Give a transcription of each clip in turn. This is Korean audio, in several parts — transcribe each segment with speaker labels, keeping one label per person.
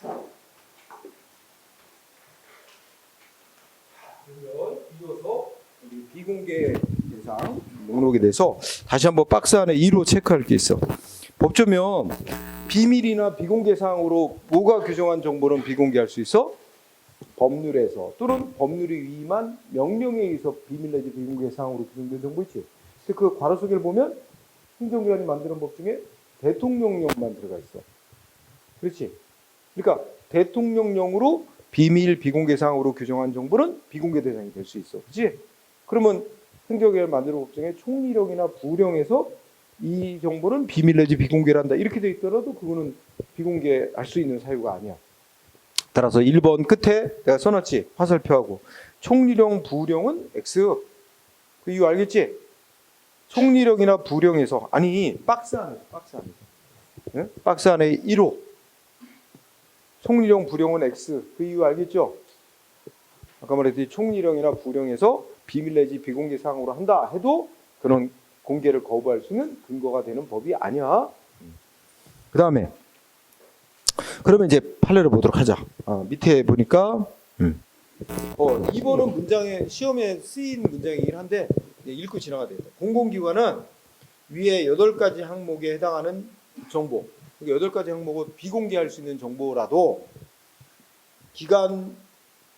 Speaker 1: 그러면 이어서 우리 비공개 대상 목록에 대해서 다시 한번 박스 안에 2로 체크할 게 있어. 법조면 비밀이나 비공개 사항으로 뭐가 규정한 정보는 비공개할 수 있어? 법률에서 또는 법률이 위임한 명령에 의해서 비밀 내지 비공개 사항으로 규정된 정보 있지. 근데 그 괄호 속을 보면 행정기관이 만드는 법 중에 대통령령만 들어가 있어. 그렇지? 그러니까 대통령령으로 비밀 비공개 사항으로 규정한 정보는 비공개 대상이 될 수 있어. 그렇지? 그러면 행정기관이 만드는 법 중에 총리령이나 부령에서 이 정보는 비밀 내지 비공개란다 이렇게 돼 있더라도 그거는 비공개할 수 있는 사유가 아니야. 따라서 1번 끝에 내가 써놨지. 화살표하고 총리령 부령은 X. 그 이유 알겠지? 총리령이나 부령에서 아니 박스 안에 네? 박스 안에 1호 총리령 부령은 X. 그 이유 알겠죠? 아까 말했듯이 총리령이나 부령에서 비밀 내지 비공개 사항으로 한다 해도 그런 공개를 거부할 수 있는 근거가 되는 법이 아니야. 그 다음에 그러면 이제 판례를 보도록 하자. 밑에 보니까 2번은 문장에 시험에 쓰인 문장이긴 한데 읽고 지나가야 되겠다. 공공기관은 위에 8가지 항목에 해당하는 정보, 그러니까 8가지 항목을 비공개할 수 있는 정보라도 기간,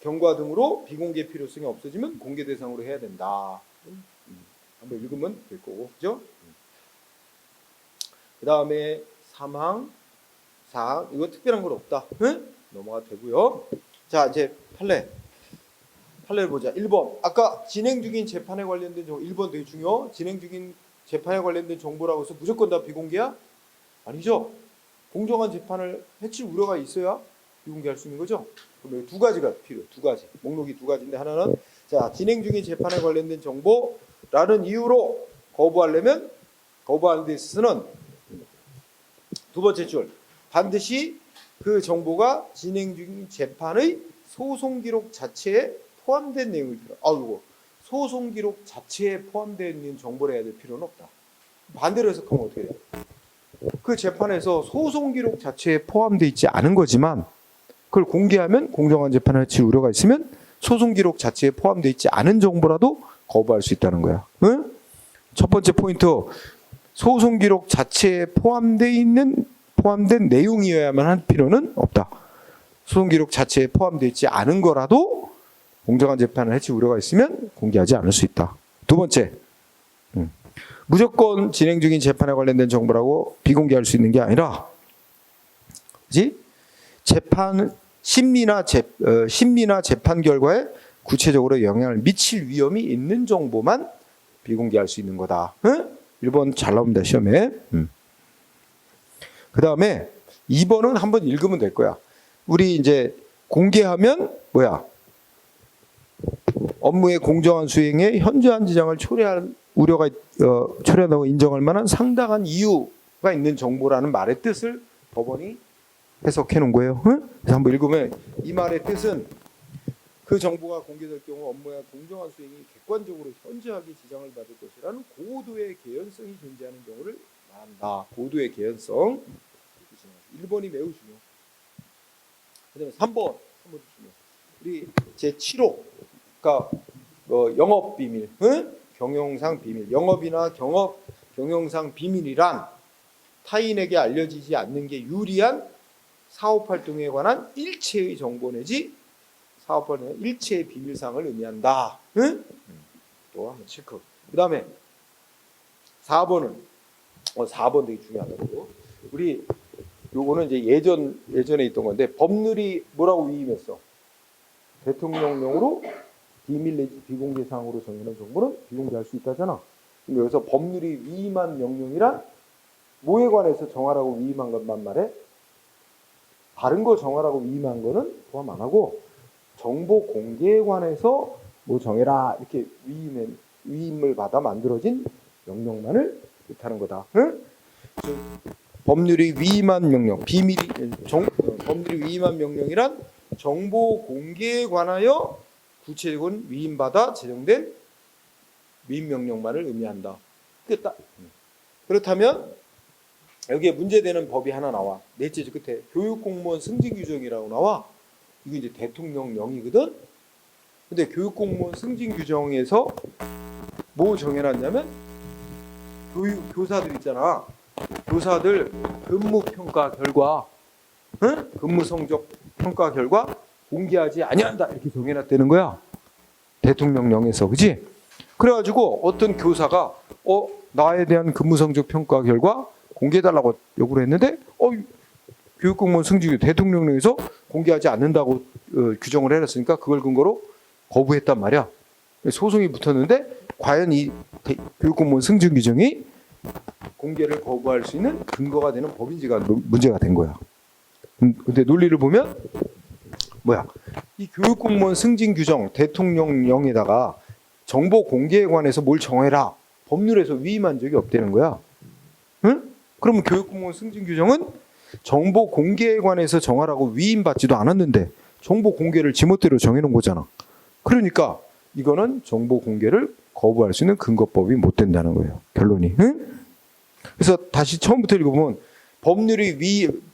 Speaker 1: 경과 등으로 비공개 필요성이 없어지면 공개 대상으로 해야 된다. 한번 읽으면 될 거고, 그죠? 그 다음에 사망, 사항, 이거 특별한 건 없다. 응? 넘어가 되고요. 자, 이제 판례를 보자. 1번. 아까 진행 중인 재판에 관련된 정보, 1번 되게 중요. 진행 중인 재판에 관련된 정보라고 해서 무조건 다 비공개야? 아니죠. 공정한 재판을 해칠 우려가 있어야 비공개할 수 있는 거죠. 그럼 여기 2가지가 필요해. 2가지. 목록이 2가지인데 하나는 자, 진행 중인 재판에 관련된 정보라는 이유로 거부하려면 거부하는 데 있어서는 두 번째 줄. 반드시 그 정보가 진행 중인 재판의 소송 기록 자체에 포함된 내용일 필요. 이거 소송 기록 자체에 포함되어 있는 정보를 해야 될 필요는 없다. 반대로 해석하면 어떻게 돼요? 그 재판에서 소송 기록 자체에 포함되어 있지 않은 거지만 그걸 공개하면 공정한 재판을 해칠 우려가 있으면 소송 기록 자체에 포함되어 있지 않은 정보라도 거부할 수 있다는 거야. 응? 첫 번째 포인트. 소송 기록 자체에 포함된 내용이어야만 할 필요는 없다. 소송 기록 자체에 포함되어 있지 않은 거라도 공정한 재판을 해칠 우려가 있으면 공개하지 않을 수 있다. 두 번째, 무조건 진행 중인 재판에 관련된 정보라고 비공개할 수 있는 게 아니라, 그지? 심리나 재판 결과에 구체적으로 영향을 미칠 위험이 있는 정보만 비공개할 수 있는 거다. 응? 1번 잘 나옵니다, 시험에. 그 다음에 2번은 한번 읽으면 될 거야. 우리 이제 공개하면 뭐야? 업무의 공정한 수행에 현저한 지장을 초래할 우려가 초래한다고 인정할 만한 상당한 이유가 있는 정보라는 말의 뜻을 법원이 해석해 놓은 거예요. 응? 그래서 한번 읽으면 이 말의 뜻은 그 정보가 공개될 경우 업무의 공정한 수행이 객관적으로 현저하게 지장을 받을 것이라는 고도의 개연성이 존재하는 경우를 말한다. 고도의 개연성. 1번이 매우 중요. 그다음에 3번 중요. 우리 제 7호. 그러니까 영업 비밀, 응? 경영상 비밀. 영업이나 경영상 비밀이란 타인에게 알려지지 않는 게 유리한 사업 활동에 관한 일체의 정보 내지 사업 활동의 일체의 비밀사항을 의미한다. 응? 또 한번 체크. 그다음에 4번은 4번 되게 중요하다고. 우리 요거는 이제 예전에 있던 건데 법률이 뭐라고 위임했어? 대통령령으로 비밀 내지 비공개 사항으로 정해놓은 정보는 비공개할 수 있다잖아. 그럼 여기서 법률이 위임한 명령이란 뭐에 관해서 정하라고 위임한 것만 말해? 다른 거 정하라고 위임한 거는 포함 안 하고 정보 공개에 관해서 뭐 정해라 이렇게 위임을 받아 만들어진 명령만을 뜻하는 거다. 응? 법률이 위임한 명령, 법률이 위임한 명령이란 정보 공개에 관하여 구체적인 위임받아 제정된 위임 명령만을 의미한다. 그렇다면 여기에 문제되는 법이 하나 나와. 넷째 줄 끝에 교육공무원 승진 규정이라고 나와. 이거 이제 대통령령이거든. 근데 교육공무원 승진 규정에서 뭐 정해놨냐면 교사들 있잖아. 교사들 근무평가 결과, 응? 근무 성적 평가 결과 공개하지 아니한다 이렇게 정해놨다는 거야. 대통령령에서, 그지? 그래가지고 어떤 교사가 나에 대한 근무 성적 평가 결과 공개해달라고 요구를 했는데 교육공무원 승진 대통령령에서 공개하지 않는다고 규정을 해놨으니까 그걸 근거로 거부했단 말이야. 소송이 붙었는데 과연 이 교육공무원 승진 규정이 공개를 거부할 수 있는 근거가 되는 법인지가 문제가 된 거야. 근데 논리를 보면 뭐야? 이 교육공무원 승진 규정 대통령령에다가 정보 공개에 관해서 뭘 정해라 법률에서 위임한 적이 없다는 거야. 응? 그러면 교육공무원 승진 규정은 정보 공개에 관해서 정하라고 위임받지도 않았는데 정보 공개를 지멋대로 정해놓은 거잖아. 그러니까 이거는 정보 공개를 거부할 수 있는 근거법이 못 된다는 거예요. 결론이. 응? 그래서 다시 처음부터 읽어보면 법률이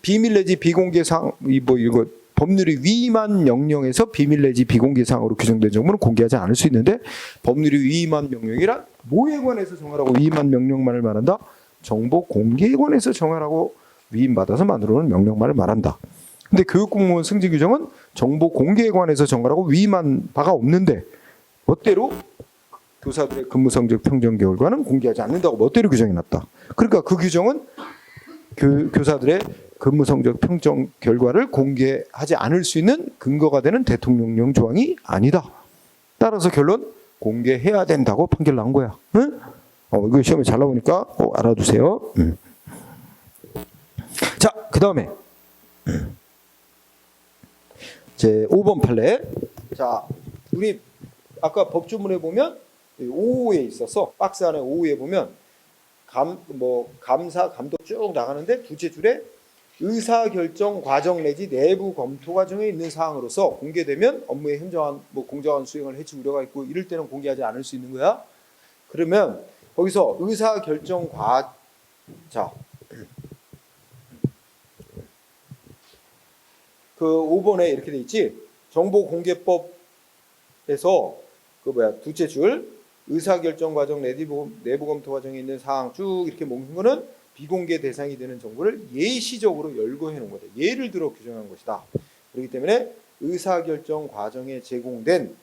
Speaker 1: 비밀 내지 비공개 사항 이거 법률이 위임한 명령에서 비밀 내지 비공개 사항으로 규정된 정보는 공개하지 않을 수 있는데 법률이 위임한 명령이란 뭐에 관해서 정하라고 위임한 명령만을 말한다? 정보 공개에 관해서 정하라고 위임받아서 만들어놓은 명령만을 말한다. 근데 교육공무원 승진 규정은 정보 공개에 관해서 정하라고 위임한 바가 없는데 멋대로 교사들의 근무 성적 평정 결과는 공개하지 않는다고 멋대로 규정해놨다. 그러니까 그 규정은 교사들의 근무 성적 평정 결과를 공개하지 않을 수 있는 근거가 되는 대통령령 조항이 아니다. 따라서 결론 공개해야 된다고 판결 나온 거야. 응? 이거 시험에 잘 나오니까 알아두세요. 자, 그 다음에 제 5번 판례. 자, 우리 아까 법조문에 보면 5호에 있어서 박스 안에 5호에 보면 감사 감독 쭉 나가는데 둘째 줄에 의사결정 과정 내지 내부 검토 과정에 있는 사항으로서 공개되면 업무의 현저한 공정한 수행을 해치 우려가 있고 이럴 때는 공개하지 않을 수 있는 거야. 그러면 거기서 의사결정 그 5번에 이렇게 돼 있지. 정보공개법에서 둘째 줄 의사결정 과정 내부 검토 과정에 있는 사항 쭉 이렇게 먹는 거는 비공개 대상이 되는 정보를 예시적으로 열거해 놓은 거다. 예를 들어 규정한 것이다. 그렇기 때문에 의사결정 과정에 제공된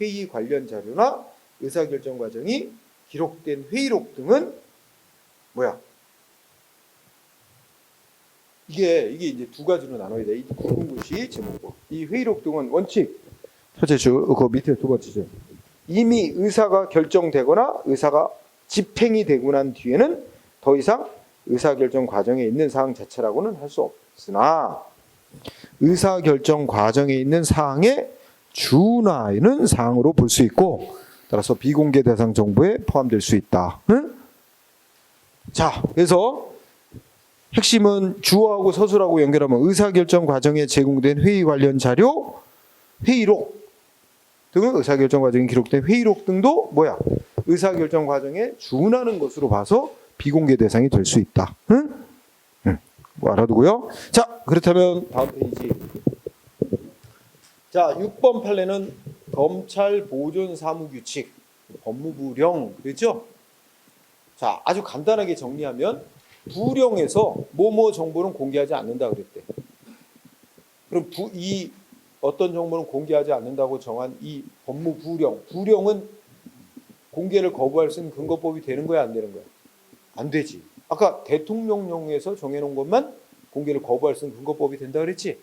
Speaker 1: 회의 관련 자료나 의사결정 과정이 기록된 회의록 등은 뭐야? 이게 이제 두 가지로 나눠야 돼. 이 굵은 글씨 제목으로. 이 회의록 등은 원칙 첫째 줄, 그 밑에 두 번째 줄. 이미 의사가 결정되거나 의사가 집행이 되고 난 뒤에는 더 이상 의사결정 과정에 있는 사항 자체라고는 할 수 없으나 의사결정 과정에 있는 사항에 준하는 사항으로 볼 수 있고 따라서 비공개 대상 정보에 포함될 수 있다. 응? 자, 그래서 핵심은 주어하고 서술하고 연결하면 의사결정 과정에 제공된 회의 관련 자료, 회의록 등은 의사결정 과정에 기록된 회의록 등도 뭐야? 의사결정 과정에 준하는 것으로 봐서 비공개 대상이 될 수 있다. 응? 알아두고요. 자, 그렇다면 다음 페이지. 자, 6번 판례는 검찰 보존 사무 규칙, 법무부령 그랬죠? 자, 아주 간단하게 정리하면 부령에서 뭐뭐 정보는 공개하지 않는다 그랬대. 그럼 이 어떤 정보는 공개하지 않는다고 정한 이 법무부령, 부령은 공개를 거부할 수 있는 근거법이 되는 거야, 안 되는 거야? 안 되지. 아까 대통령령에서 정해놓은 것만 공개를 거부할 수 있는 근거법이 된다 그랬지?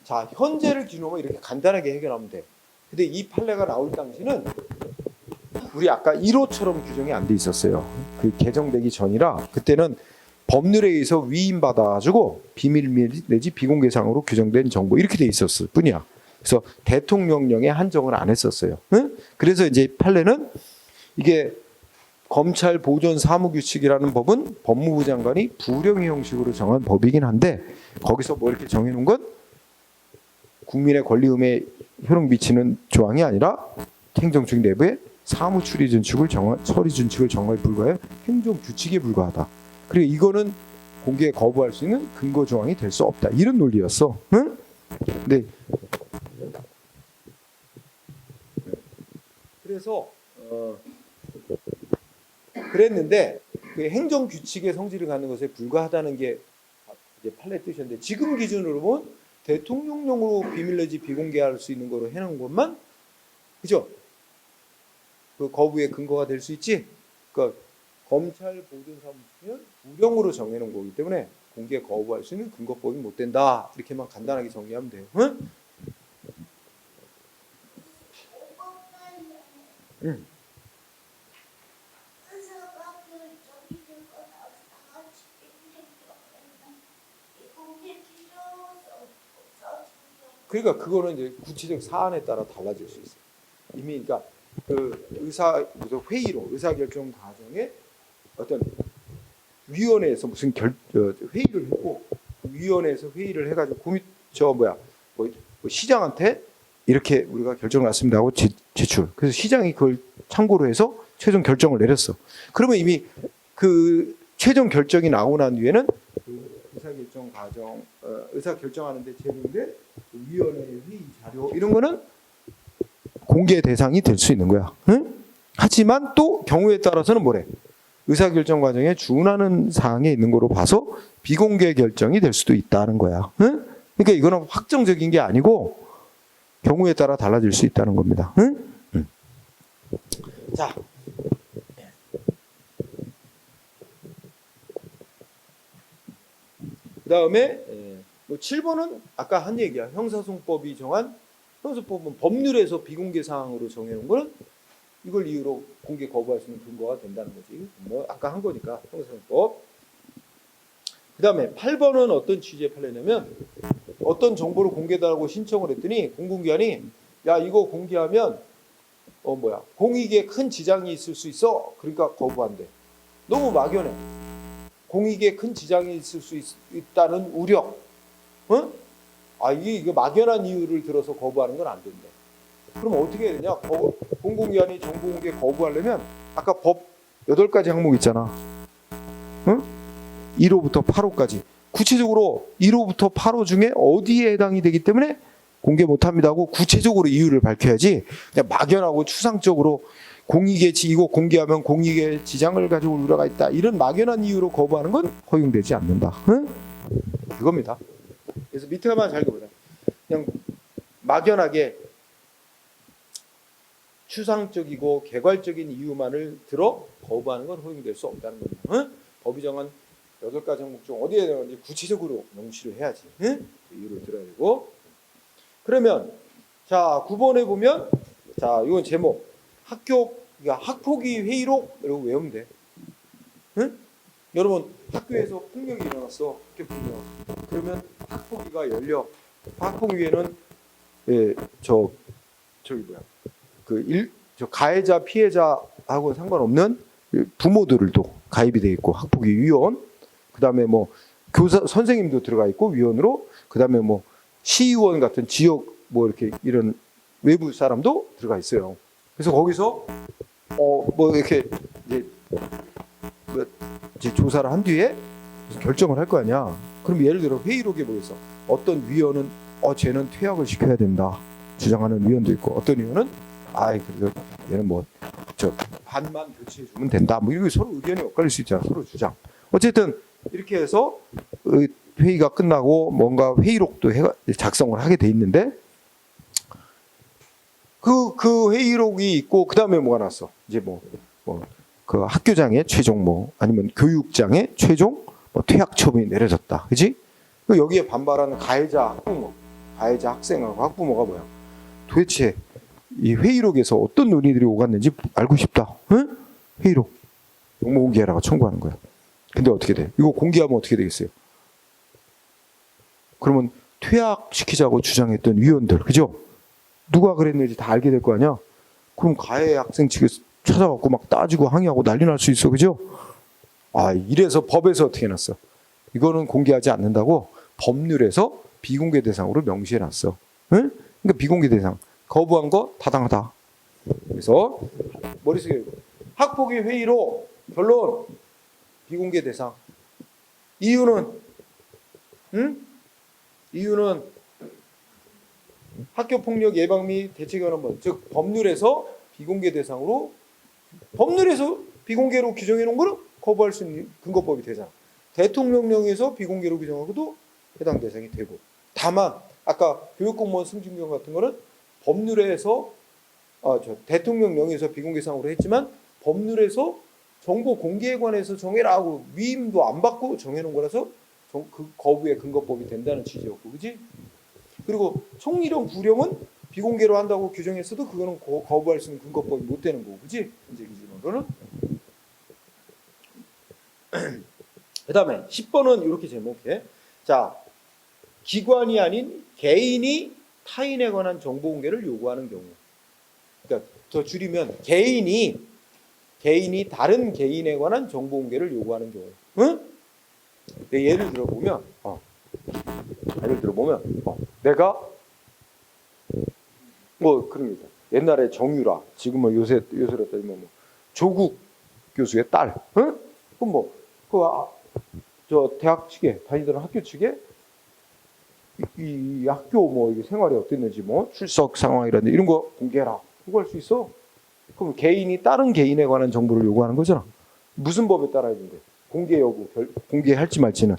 Speaker 1: 자, 현재를 기준으로 이렇게 간단하게 해결하면 돼. 근데 이 판례가 나올 당시는 우리 아까 1호처럼 규정이 안 돼 있었어요. 그 개정되기 전이라 그때는 법률에 의해서 위임받아가지고 비밀 내지 비공개상으로 규정된 정보 이렇게 돼 있었을 뿐이야. 그래서 대통령령에 한정을 안 했었어요. 응? 그래서 이제 판례는 이게 검찰 보존 사무규칙이라는 법은 법무부 장관이 부령의 형식으로 정한 법이긴 한데 거기서 뭐 이렇게 정해놓은 건 국민의 권리의무에 효능 미치는 조항이 아니라 행정처 내부의 사무 처리 준칙을 정화에 불과해 행정 규칙에 불과하다. 그리고 이거는 공개 거부할 수 있는 근거 조항이 될 수 없다. 이런 논리였어. 응? 네. 그래서 그랬는데 그 행정 규칙의 성질을 갖는 것에 불과하다는 게 이제 판례 뜻이었는데 지금 기준으로 보면 대통령령으로 비밀내지 비공개할 수 있는 거로 해놓은 것만 그죠? 그 거부의 근거가 될 수 있지. 그러니까 검찰 보존사무소는 부령으로 정해놓은 거기 때문에 공개 거부할 수 있는 근거법이 못 된다. 이렇게만 간단하게 정리하면 돼요. 응? 응. 그러니까 그거는 이제 구체적 사안에 따라 달라질 수 있어요. 이미 그러니까 그 회의로 의사결정 과정에 어떤 위원회에서 무슨 회의를 했고 그 위원회에서 회의를 해가지고 시장한테 이렇게 우리가 결정을 났습니다 하고 제출. 그래서 시장이 그걸 참고로 해서 최종 결정을 내렸어. 그러면 이미 그 최종 결정이 나오고 난 뒤에는 그 의사결정 과정, 의사결정하는데 제공된 위원회 회의 자료 이런 거는 공개 대상이 될 수 있는 거야. 응? 하지만 또 경우에 따라서는 뭐래? 의사결정 과정에 준하는 사항에 있는 거로 봐서 비공개 결정이 될 수도 있다는 거야. 응? 그러니까 이거는 확정적인 게 아니고 경우에 따라 달라질 수 있다는 겁니다. 응? 응. 자, 그 다음에 7번은 아까 한 얘기야. 형사소송법이 정한 형사소송법은 법률에서 비공개 사항으로 정해놓은 거는 이걸 이유로 공개 거부할 수 있는 근거가 된다는 거지. 뭐 아까 한 거니까 형사소송법. 그 다음에 8번은 어떤 취지의 판례냐면 어떤 정보를 공개달라고 신청을 했더니 공공기관이 야 이거 공개하면 공익에 큰 지장이 있을 수 있어. 그러니까 거부한대. 너무 막연해. 공익에 큰 지장이 있을 수 있다는 우려. 어? 이게 막연한 이유를 들어서 거부하는 건 안 된다. 그럼 어떻게 해야 되냐? 공공기관이 정보 공개 거부하려면 아까 법 8가지 항목 있잖아. 응? 1호부터 8호까지. 구체적으로 1호부터 8호 중에 어디에 해당이 되기 때문에 공개 못합니다 하고 구체적으로 이유를 밝혀야지 그냥 막연하고 추상적으로 이거 공개하면 공익에 지장을 가지고 올 우려가 있다. 이런 막연한 이유로 거부하는 건 허용되지 않는다. 응? 그겁니다. 그래서 밑에만 잘 보자. 그냥 막연하게 추상적이고 개괄적인 이유만을 들어 거부하는 건 허용될 수 없다는 겁니다. 응? 법이 정한 8가지 항목 중 어디에 들어가는지 구체적으로 명시를 해야지. 응? 이유를 들어야 되고. 그러면 자 9번에 보면 자 이건 제목 학폭위 회의록 이러고 외우면 돼. 응? 여러분 학교에서 폭력이 일어났어. 학교 폭력. 그러면 학폭위가 열려. 학폭위에는 가해자 피해자하고 상관없는 부모들도 가입이 돼 있고 학폭위 위원. 그다음에 뭐 교사 선생님도 들어가 있고 위원으로. 그다음에 뭐 시의원 같은 지역 이렇게 이런 외부 사람도 들어가 있어요. 그래서 거기서 이렇게 이제 조사를 한 뒤에 결정을 할 거 아니야. 그럼 예를 들어 회의록에 뭐겠어? 어떤 위원은 쟤는 퇴학을 시켜야 된다 주장하는 위원도 있고, 어떤 위원은 그래도 얘는 반만 교체해 주면 된다. 이렇게 서로 의견이 엇갈릴 수 있잖아. 서로 주장. 어쨌든 이렇게 해서 회의가 끝나고 뭔가 회의록도 작성을 하게 돼 있는데 그 회의록이 있고 그다음에 뭐가 났어? 이제 그 학교장의 최종 아니면 교육장의 최종 퇴학 처분이 내려졌다. 그렇지? 여기에 반발하는 가해자 학부모, 가해자 학생하고 학부모가 뭐야? 도대체 이 회의록에서 어떤 논의들이 오갔는지 알고 싶다. 응? 회의록 정보 공개하라고 청구하는 거야. 근데 어떻게 돼? 이거 공개하면 어떻게 되겠어요? 그러면 퇴학시키자고 주장했던 위원들, 그죠? 누가 그랬는지 다 알게 될 거 아니야? 그럼 가해 학생 측에서 찾아갖고 막 따지고 항의하고 난리 날 수 있어, 그죠? 이래서 법에서 어떻게 해놨어? 이거는 공개하지 않는다고 법률에서 비공개 대상으로 명시해놨어. 응? 그러니까 비공개 대상. 거부한 거 타당하다. 그래서 머릿속에 학폭위 회의로 결론 비공개 대상. 이유는 이유는 학교폭력 예방 및 대책 관련 즉 법률에서 비공개 대상으로 법률에서 비공개로 규정해 놓은 거는 거부할 수 있는 근거법이 되잖아. 대통령령에서 비공개로 규정하고도 해당 대상이 되고. 다만 아까 교육공무원 승진규정 같은 거는 법률에서 대통령령에서 비공개상으로 했지만 법률에서 정보 공개에 관해서 정해라 하고 위임도 안 받고 정해놓은 거라서 그 거부의 근거법이 된다는 취지였고, 그지? 그리고 총리령, 부령은 비공개로 한다고 규정했어도 그거는 거부할 수 있는 근거법이 못 되는 거고, 그지? 이제 기준으로는. 그 다음에 10번은 이렇게 제목해. 자, 기관이 아닌 개인이 타인에 관한 정보 공개를 요구하는 경우. 그러니까 더 줄이면 개인이 다른 개인에 관한 정보 공개를 요구하는 경우. 응? 예를 들어보면 내가 뭐 그런 게 있다. 옛날에 정유라, 지금은 요새로 따지면 뭐 조국 교수의 딸, 응? 그럼 저 대학 측에 다니던 학교 측에 이 학교 뭐 이게 생활이 어땠는지 뭐 출석 상황이라든지 이런 거 공개해라. 그거 할 수 있어. 그럼 개인이 다른 개인에 관한 정보를 요구하는 거잖아. 무슨 법에 따라야 되는데 공개 여부, 공개할지 말지는.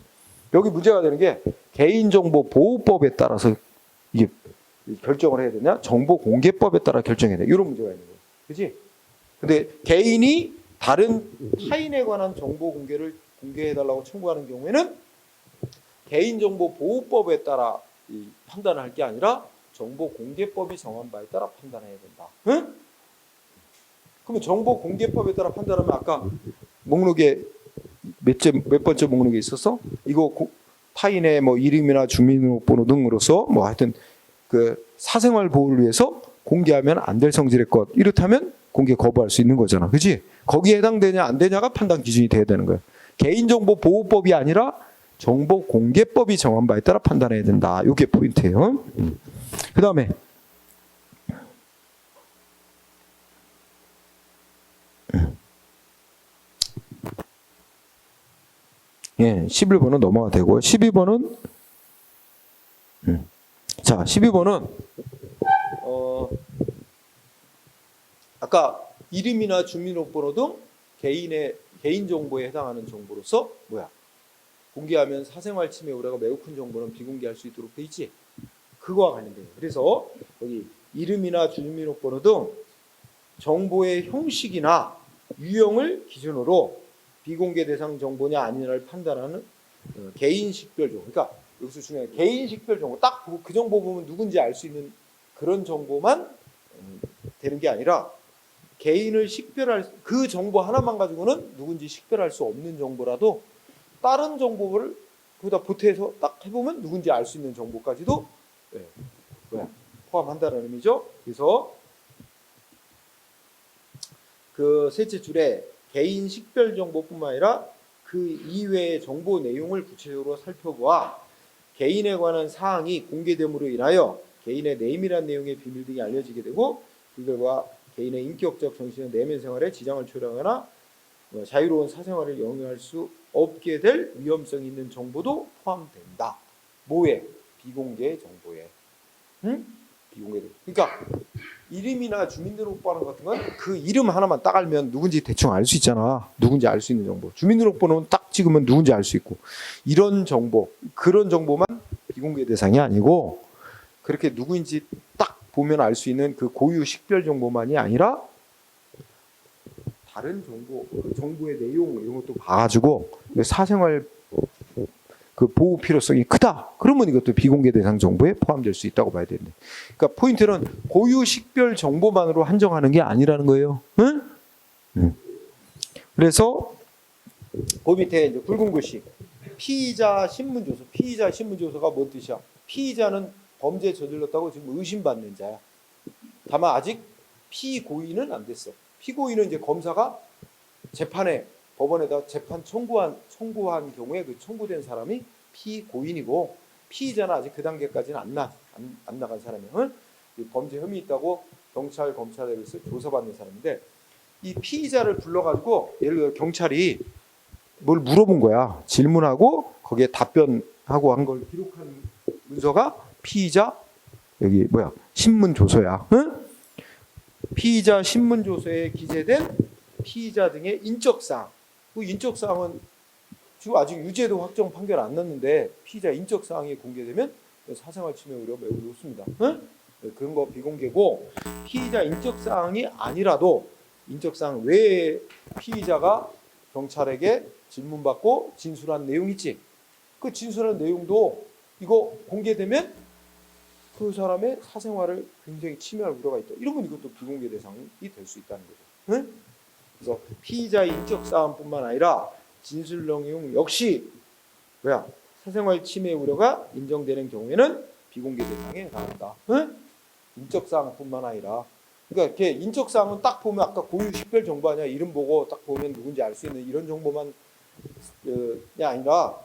Speaker 1: 여기 문제가 되는 게 개인정보보호법에 따라서 이게 결정을 해야 되냐, 정보공개법에 따라 결정해야 돼. 이런 문제가 있는 거야. 그렇지? 근데 개인이 다른 타인에 관한 정보 공개를 공개해달라고 청구하는 경우에는 개인정보보호법에 따라 판단을 할 게 아니라 정보공개법이 정한 바에 따라 판단해야 된다. 응? 그러면 정보공개법에 따라 판단하면 아까 목록에 몇 번째 목록에 있어서 이거 타인의 뭐 이름이나 주민등록번호 등으로서 뭐 하여튼 그 사생활 보호를 위해서 공개하면 안 될 성질의 것, 이렇다면 공개 거부할 수 있는 거잖아. 그렇지? 거기에 해당되냐 안 되냐가 판단 기준이 돼야 되는 거야. 개인정보보호법이 아니라 정보공개법이 정한 바에 따라 판단해야 된다. 이게 포인트예요. 그 다음에 예, 11번은 넘어가 되고 12번은 자, 12번은 아까 이름이나 주민등록번호 등 개인 정보에 해당하는 정보로서 공개하면 사생활 침해 우려가 매우 큰 정보는 비공개할 수 있도록 돼 있지. 그거와 관련돼요. 그래서 여기 이름이나 주민등록번호 등 정보의 형식이나 유형을 기준으로 비공개 대상 정보냐 아니냐를 판단하는 개인 식별 정보. 그러니까 여기서 중요한 개인 식별 정보. 딱 그 정보 보면 누군지 알 수 있는 그런 정보만 되는 게 아니라 개인을 식별할 그 정보 하나만 가지고는 누군지 식별할 수 없는 정보라도 다른 정보를 거기다 보태서 딱 해보면 누군지 알 수 있는 정보까지도 포함한다는 의미죠. 그래서 그 셋째 줄에 개인 식별 정보뿐만 아니라 그 이외의 정보 내용을 구체적으로 살펴보아 개인에 관한 사항이 공개됨으로 인하여 개인의 내밀한 내용의 비밀 등이 알려지게 되고 그 결과 개인의 인격적 정신적 내면 생활에 지장을 초래하거나 자유로운 사생활을 영위할 수 없게 될 위험성이 있는 정보도 포함된다. 뭐에? 비공개 정보에. 비공개. 그러니까 이름이나 주민등록번호 같은 건 그 이름 하나만 딱 알면 누군지 대충 알 수 있잖아. 누군지 알 수 있는 정보. 주민등록번호는 딱 찍으면 누군지 알 수 있고. 이런 정보, 그런 정보만 비공개 대상이 아니고 그렇게 누구인지 딱 보면 알 수 있는 그 고유 식별 정보만이 아니라 다른 정보, 그 정보의 내용 이런 것도 봐가지고 사생활 그 보호 필요성이 크다. 그러면 이것도 비공개 대상 정보에 포함될 수 있다고 봐야 되는데. 그러니까 포인트는 고유 식별 정보만으로 한정하는 게 아니라는 거예요. 응? 그래서 그 밑에 이제 굵은 글씨 피의자 신문조서. 피의자 신문조서가 뭔 뜻이야? 피의자는 범죄 저질렀다고 지금 의심받는 자야. 다만 아직 피고인은 안 됐어. 피고인은 이제 검사가 재판에 법원에다 재판 청구한 경우에 그 청구된 사람이 피고인이고 피의자는 아직 그 단계까지는 안 나간 사람이에요. 범죄 혐의 있다고 경찰, 검찰에서 조사받는 사람인데 이 피의자를 불러가지고 예를 들어 경찰이 뭘 물어본 거야. 질문하고 거기에 답변하고 한 걸 기록한 문서가 피의자 여기 뭐야 신문 조서야. 응? 피의자 신문 조서에 기재된 피의자 등의 인적 사항. 그 인적 사항은 지금 아직 유죄도 확정 판결 안 났는데 피의자 인적 사항이 공개되면 사생활 침해 우려 매우 높습니다. 응? 그런 거 비공개고 피의자 인적 사항이 아니라도 인적 사항 외에 피의자가 경찰에게 질문받고 진술한 내용 있지. 그 진술한 내용도 이거 공개되면 그 사람의 사생활을 굉장히 침해할 우려가 있다. 이러면 이것도 비공개 대상이 될 수 있다는 거죠. 응? 그래서 피의자의 인적 사항뿐만 아니라 진술 내용 역시 뭐야 사생활 침해 우려가 인정되는 경우에는 비공개 대상에 해당한다. 응? 인적 사항뿐만 아니라 그러니까 이렇게 인적 사항은 딱 보면 아까 고유 식별 정보 아니야 이름 보고 딱 보면 누군지 알 수 있는 이런 정보만 아니라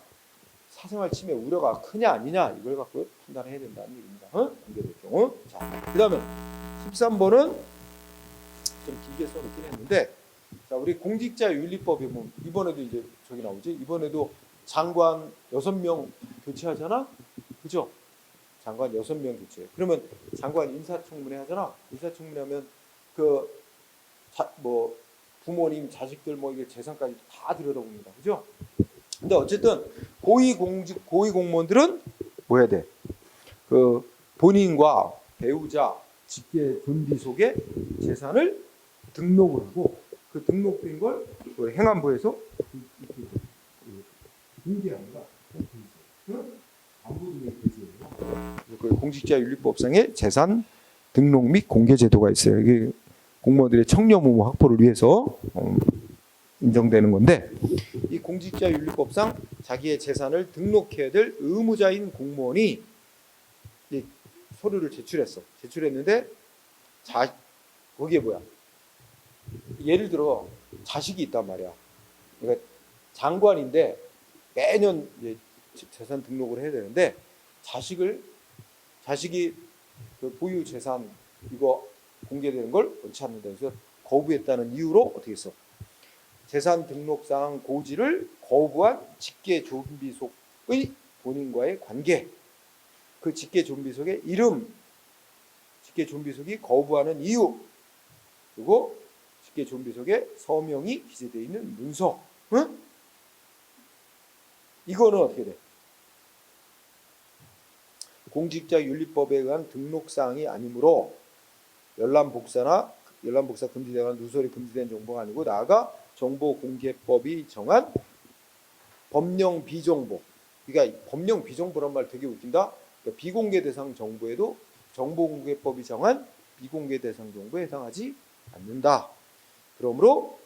Speaker 1: 사생활 침해 우려가 크냐 아니냐 이걸 갖고 판단해야 된다는 얘기입니다. 공개될 경우. 자, 그다음에 13번은 좀 길게 써놓긴 했는데, 자 우리 공직자윤리법에 보면 이번에도 이제 저기 나오지. 이번에도 장관 6명 교체하잖아, 그죠? 장관 6명 교체. 그러면 장관 인사청문회 하잖아. 인사청문회 하면 뭐 부모님, 자식들 뭐 이게 재산까지 다 들여다봅니다, 그죠? 근데 어쨌든 고위공무원들은 뭐 해야 돼? 그 본인과 배우자, 직계 존비 속에 재산을 등록을 하고 그 등록된 걸 행안부에서 공개합니다. 그 공직자윤리법상의 재산 등록 및 공개 제도가 있어요. 이게 공무원들의 청렴의무 확보를 위해서 인정되는 건데, 이 공직자윤리법상 자기의 재산을 등록해야 될 의무자인 공무원이 이 서류를 제출했는데 거기에 뭐야? 예를 들어 자식이 있단 말이야. 그러니까 장관인데 매년 이제 재산 등록을 해야 되는데 자식이 그 보유 재산 이거 공개되는 걸 원치 않는다 해서 거부했다는 이유로 어떻게 했어? 재산 등록상 고지를 거부한 직계 존비속의 본인과의 관계, 그 직계 존비속의 이름, 직계 존비속이 거부하는 이유, 그리고 직계 존비속에 서명이 기재되어 있는 문서, 응? 이거는 어떻게 돼? 공직자윤리법에 의한 등록사항이 아니므로 열람복사 금지되거나 누설이 금지된 정보가 아니고 나아가 정보공개법이 정한 법령 비정보. 그러니까 법령 비정보란 말 되게 웃긴다. 그러니까 비공개 대상 정보에도 정보공개법이 정한 비공개 대상 정보에 해당하지 않는다. 그러므로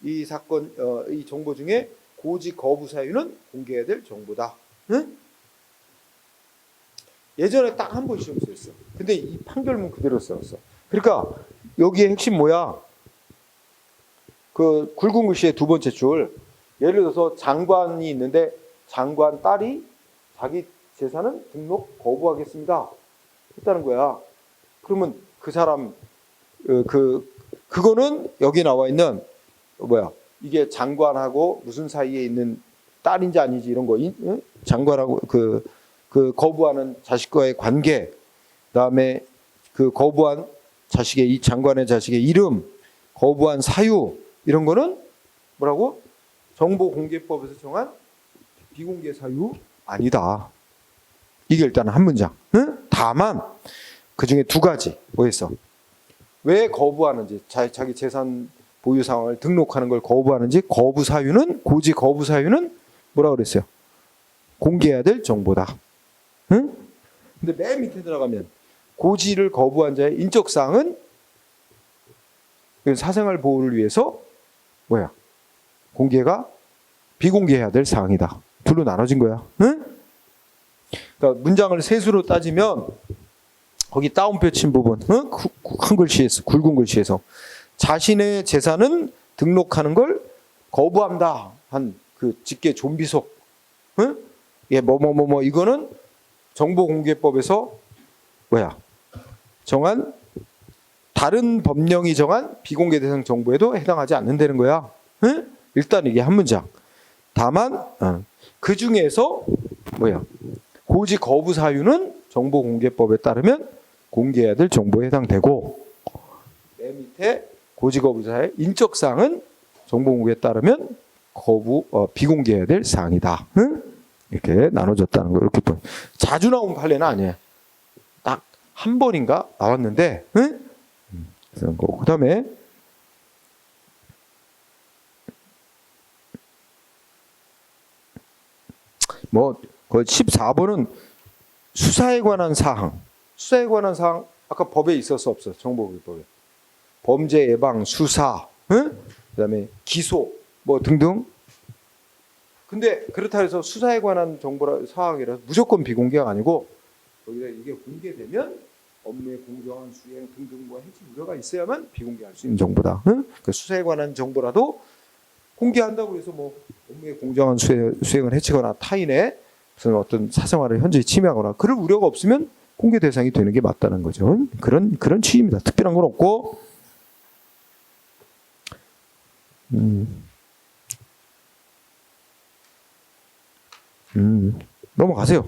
Speaker 1: 이 사건, 이 정보 중에 고지 거부 사유는 공개해야 될 정보다. 응? 예전에 딱 한 번 시험 쓰였어. 근데 이 판결문 그대로 써왔어. 그러니까 여기에 핵심 뭐야? 그 굵은 글씨의 두 번째 줄. 예를 들어서 장관이 있는데 장관 딸이 자기 재산은 등록 거부하겠습니다 했다는 거야. 그러면 그 사람 그거는 여기 나와 있는 뭐야? 이게 장관하고 무슨 사이에 있는 딸인지 아닌지 이런 거, 장관하고 그 거부하는 자식과의 관계, 그다음에 그 거부한 자식의 이 장관의 자식의 이름, 거부한 사유 이런 거는 뭐라고? 정보공개법에서 정한 비공개 사유 아니다. 이게 일단 한 문장. 응? 다만 그 중에 두 가지 뭐였어? 왜 거부하는지, 자기 재산 보유 상황을 등록하는 걸 거부하는지, 거부 사유는 고지 거부 사유는 뭐라 그랬어요? 공개해야 될 정보다. 응? 근데 맨 밑에 들어가면 고지를 거부한 자의 인적 사항은 사생활 보호를 위해서 뭐야? 공개가 비공개해야 될 사항이다. 둘로 나눠진 거야. 응? 그러니까 문장을 세수로 따지면 거기 따옴표 친 부분, 응? 큰 글씨에서, 굵은 글씨에서 자신의 재산은 등록하는 걸 거부한다 한 그 직계 존비속, 응? 예, 이거는 정보공개법에서 뭐야? 정한 다른 법령이 정한 비공개 대상 정보에도 해당하지 않는다는 거야. 응? 일단 이게 한 문장. 다만 그 중에서 뭐야? 고지 거부 사유는 정보공개법에 따르면 공개해야 될 정보에 해당되고, 맨 밑에 고지 거부 사유 인적 사항은 정보공개에 따르면 비공개해야 될 사항이다. 응? 이렇게 나눠졌다는 거. 이렇게 또 자주 나온 판례는 아니에요. 딱 한 번인가 나왔는데, 응? 그 다음에 그 14번은 수사에 관한 사항. 수사에 관한 사항 아까 법에 있었어 없어? 정보공개법에. 범죄 예방, 수사, 응? 그다음에 기소 뭐 등등. 근데 그렇다 해서 수사에 관한 정보라 사항이라서 무조건 비공개가 아니고, 거기다 이게 공개되면 업무의 공정한 수행 등등 뭐 해지 우려가 있어야만 비공개할 수 있는 정보다. 응? 그 수사에 관한 정보라도 공개한다고 해서 뭐 업무의 공정한 수행을 해치거나 타인의 무슨 어떤 사생활을 현저히 침해하거나 그럴 우려가 없으면 공개 대상이 되는 게 맞다는 거죠. 그런 취지입니다. 특별한 건 없고. 넘어가세요.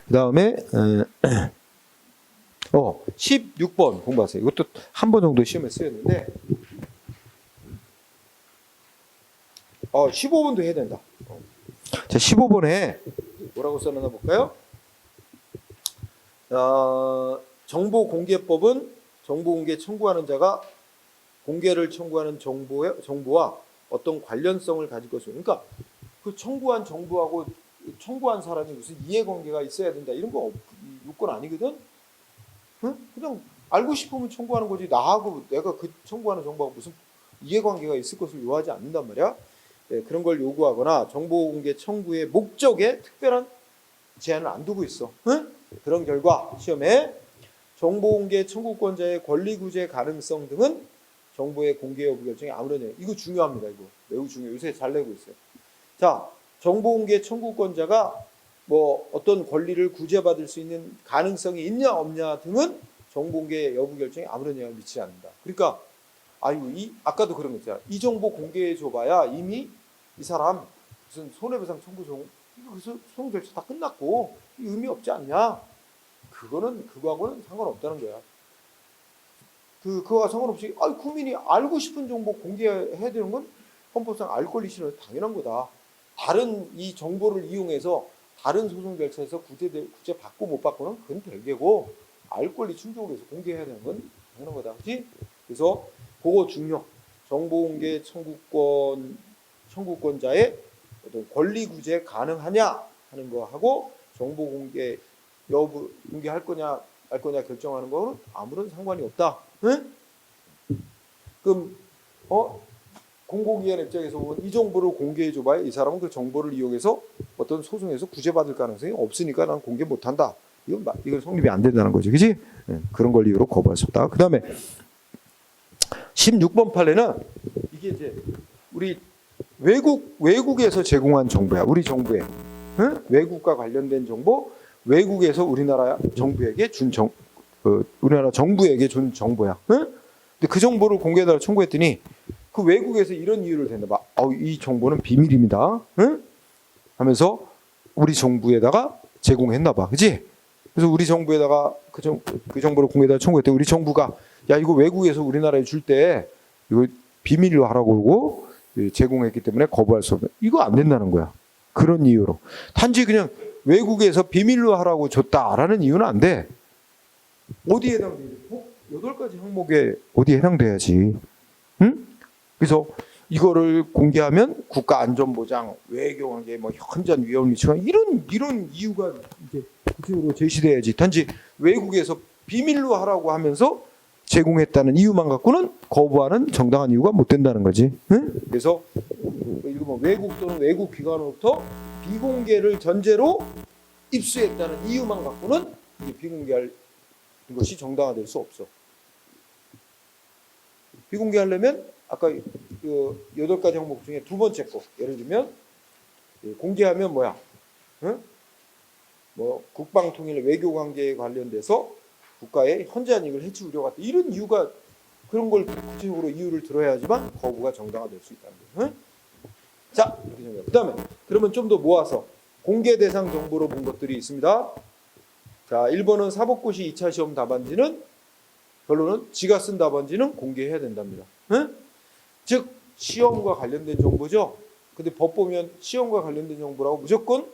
Speaker 1: 그 다음에 16번 공부하세요. 이것도 한 번 정도 시험에 쓰였는데 15번도 해야 된다. 자, 15번에 뭐라고 써놨나 볼까요? 정보공개법은 정보공개 청구하는 자가 공개를 청구하는 정보와 어떤 관련성을 가질 것이고, 그러니까 그 청구한 정보하고 청구한 사람이 무슨 이해관계가 있어야 된다 이런 거 요건 아니거든. 응? 그냥 알고 싶으면 청구하는 거지, 나하고 내가 그 청구하는 정보하고 무슨 이해관계가 있을 것을 요하지 않는단 말이야. 네, 그런 걸 요구하거나 정보공개 청구의 목적에 특별한 제한을 안 두고 있어. 응? 그런 결과 시험에 정보공개 청구권자의 권리구제 가능성 등은 정보의 공개 여부 결정에 아무런 영향. 이거 중요합니다. 이거 매우 중요해요. 요새 잘 내고 있어요. 자, 정보공개 청구권자가 뭐 어떤 권리를 구제받을 수 있는 가능성이 있냐 없냐 등은 정보공개 여부 결정에 아무런 영향을 미치지 않는다. 그러니까 아까도 그런 거 있잖아. 이 정보 공개해 줘봐야 이미 이 사람 무슨 손해배상 청구 그래서 소송 절차 다 끝났고 의미 없지 않냐? 그거하고는 상관없다는 거야. 그거와 상관없이 국민이 알고 싶은 정보 공개해야 되는 건 헌법상 알 권리 실현은 당연한 거다. 다른 이 정보를 이용해서 다른 소송 절차에서 구제 받고 못 받고는 그건 별개고, 알 권리 충족을 위해서 공개해야 되는 건 당연한 거다. 그렇지? 그래서 그거 중요. 정보공개 청구권자의 어떤 권리 구제 가능하냐 하는 거하고 정보공개 여부 공개할 거냐 말 거냐 결정하는 거는 아무런 상관이 없다. 응? 그럼 공공기관 입장에서 보면 이 정보를 공개해 줘봐야 이 사람은 그 정보를 이용해서 어떤 소송에서 구제받을 가능성이 없으니까 난 공개 못한다. 이건 성립이 안 된다는 거죠, 그렇지? 그런 걸 이유로 거부할 수 없다. 그 다음에 16번 판례는 이게 이제 우리 외국에서 제공한 정보야. 우리 정부에 외국과 관련된 정보, 외국에서 우리나라 정부에게 우리나라 정부에게 준 정보야. 근데 그 정보를 공개해달라고 청구했더니 그 외국에서 이런 이유를 댄다. 이 정보는 비밀입니다. 하면서 우리 정부에다가 제공했나 봐. 그지? 그래서 우리 정부에다가 그 정보를 공개해달라고 청구했더니 우리 정부가 이거 외국에서 우리나라에 줄 때 이거 비밀로 하라고 그러고 제공했기 때문에 거부할 수 없는. 이거 안 된다는 거야. 그런 이유로. 단지 그냥 외국에서 비밀로 하라고 줬다라는 이유는 안 돼. 어디에 해당되지? 8가지 항목에 어디에 해당돼야지. 응? 그래서 이거를 공개하면 국가 안전보장, 외교관계, 현전 위험 위치가 이런 이유가 이제 구체적으로 제시돼야지. 단지 외국에서 비밀로 하라고 하면서 제공했다는 이유만 갖고는 거부하는 정당한 이유가 못 된다는 거지. 응? 그래서 외국 또는 외국 기관으로부터 비공개를 전제로 입수했다는 이유만 갖고는 이제 비공개할 것이 정당화될 수 없어. 비공개하려면 아까 그 8가지 항목 중에 두 번째 거, 예를 들면 공개하면 뭐야? 응? 국방통일 외교관계에 관련돼서 국가의 현저한 이익을 해치 우려가 있다. 이런 이유가 그런 걸 구체적으로 이유를 들어야지만 거부가 정당화될 수 있다는 거예요. 자, 이렇게 정리해요. 그다음에 그러면 좀 더 모아서 공개 대상 정보로 본 것들이 있습니다. 자, 1번은 사법고시 2차 시험 답안지는 결론은 지가 쓴 답안지는 공개해야 된답니다. 즉 시험과 관련된 정보죠. 근데 법 보면 시험과 관련된 정보라고 무조건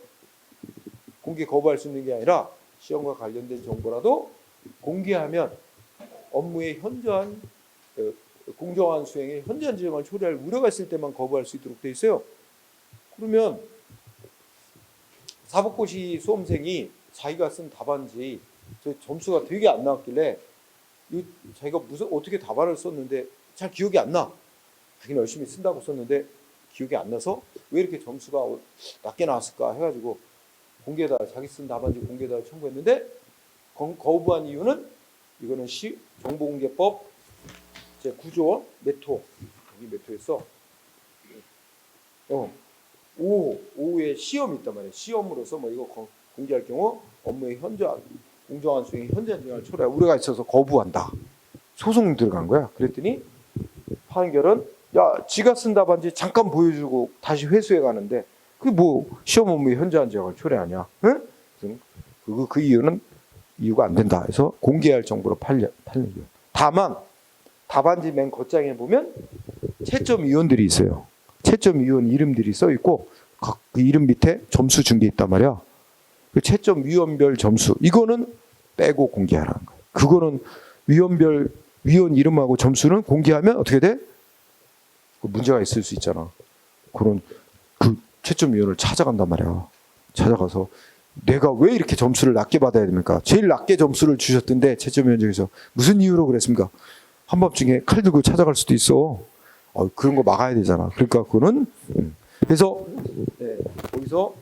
Speaker 1: 공개 거부할 수 있는 게 아니라 시험과 관련된 정보라도 공개하면 업무의 현저한 공정한 수행에 현저한 지장을 초래할 우려가 있을 때만 거부할 수 있도록 돼 있어요. 그러면 사법고시 수험생이 자기가 쓴 답안지 점수가 되게 안 나왔길래 자기가 무슨 어떻게 답안을 썼는데 잘 기억이 안 나. 자기는 열심히 쓴다고 썼는데 기억이 안 나서 왜 이렇게 점수가 낮게 나왔을까 해가지고 공개에다 자기 쓴 답안지 공개에다 청구했는데 거부한 이유는 이거는 정보공개법 제 9조 메토 여기 메토에서 오후에 시험이 있단 말이에요. 시험으로서 뭐 이거 공개할 경우 업무의 공정한 수행에 현저한 지장을 초래할 우려가 있어서 거부한다. 소송 들어간 거야. 그랬더니 판결은 야, 지가 쓴 답안지 잠깐 보여주고 다시 회수해 가는데 그게 뭐 시험 업무에 현저한 지장을 초래하냐? 응? 그 이유가 안 된다. 해서 공개할 정보로 팔린 거예요. 다만 답안지 맨 겉장에 보면 채점위원들이 있어요. 채점위원 이름들이 써 있고 그 이름 밑에 점수 준 게 있단 말이야. 그 채점위원별 점수 이거는 빼고 공개하라는 거예요. 그거는 위원 이름하고 점수는 공개하면 어떻게 돼? 문제가 있을 수 있잖아. 그런 그 채점위원을 찾아간단 말이야. 찾아가서 내가 왜 이렇게 점수를 낮게 받아야 됩니까? 제일 낮게 점수를 주셨던데 채점위원장에서 무슨 이유로 그랬습니까? 한밤중에 칼 들고 찾아갈 수도 있어. 그런 거 막아야 되잖아. 그러니까 그거는 그래서 거기서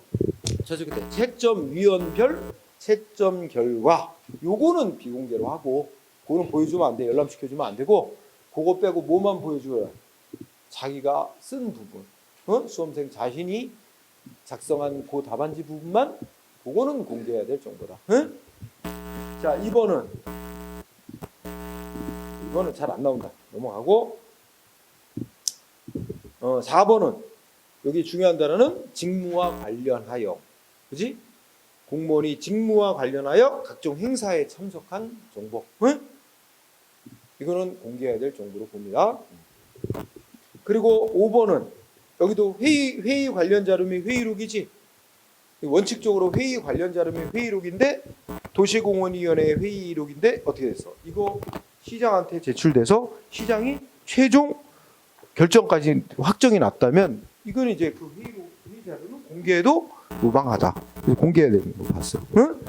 Speaker 1: 그때 채점위원별 채점 결과 요거는 비공개로 하고 그거는 보여주면 안 돼. 열람시켜주면 안 되고 그거 빼고 뭐만 보여줘요? 자기가 쓴 부분, 수험생 자신이 작성한 그 답안지 부분만 그거는 공개해야 될 정도다. 자, 2번은 잘 안 나온다. 넘어가고 4번은 여기 중요한 단어는 직무와 관련하여 그지? 공무원이 직무와 관련하여 각종 행사에 참석한 정보 이거는 공개해야 될 정보로 봅니다. 그리고 5번은 여기도 회의 관련 자료면 회의록이지. 원칙적으로 회의 관련 자료면 회의록인데 도시공원위원회 회의록인데 어떻게 됐어? 이거 시장한테 제출돼서 시장이 최종 결정까지 확정이 났다면 이건 이제 그 회의 자료는 공개해도 무방하다. 그래서 공개해야 되는 거 봤어. 응?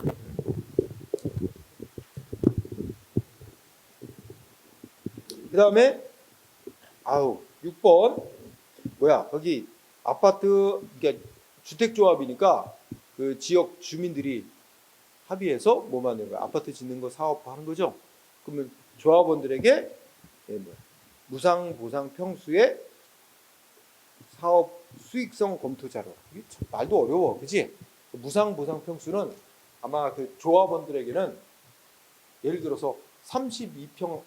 Speaker 1: 그 다음에 6번 뭐야 거기 아파트 그러니까 주택조합이니까 그 지역 주민들이 합의해서 뭐 만드는 거야? 아파트 짓는 거 사업화하는 거죠. 그러면 조합원들에게 무상 보상 평수의 사업 수익성 검토 자료. 이게 말도 어려워, 그렇지? 무상 보상 평수는 아마 그 조합원들에게는 예를 들어서 32평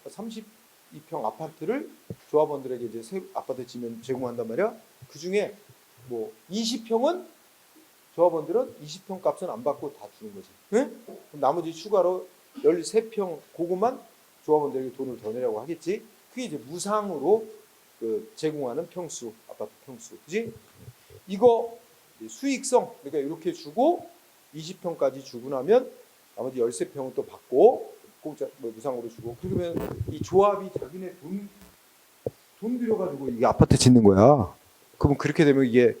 Speaker 1: 아파트를 조합원들에게 이제 새 아파트 지면 제공한단 말이야. 그 중에 뭐 20평은 조합원들은 20평 값은 안 받고 다 주는 거지. 응? 그럼 나머지 추가로 13평 그것만 조합원들에게 돈을 더 내라고 하겠지. 그게 이제 무상으로 그 제공하는 평수, 아파트 평수, 그지? 이거 수익성, 그러니까 이렇게 주고 20평까지 주고 나면 나머지 13평은 또 받고 공짜 무상으로 주고 그러면 이 조합이 자기네 돈 들여가지고 이게 아파트 짓는 거야. 그러면 그렇게 되면 이게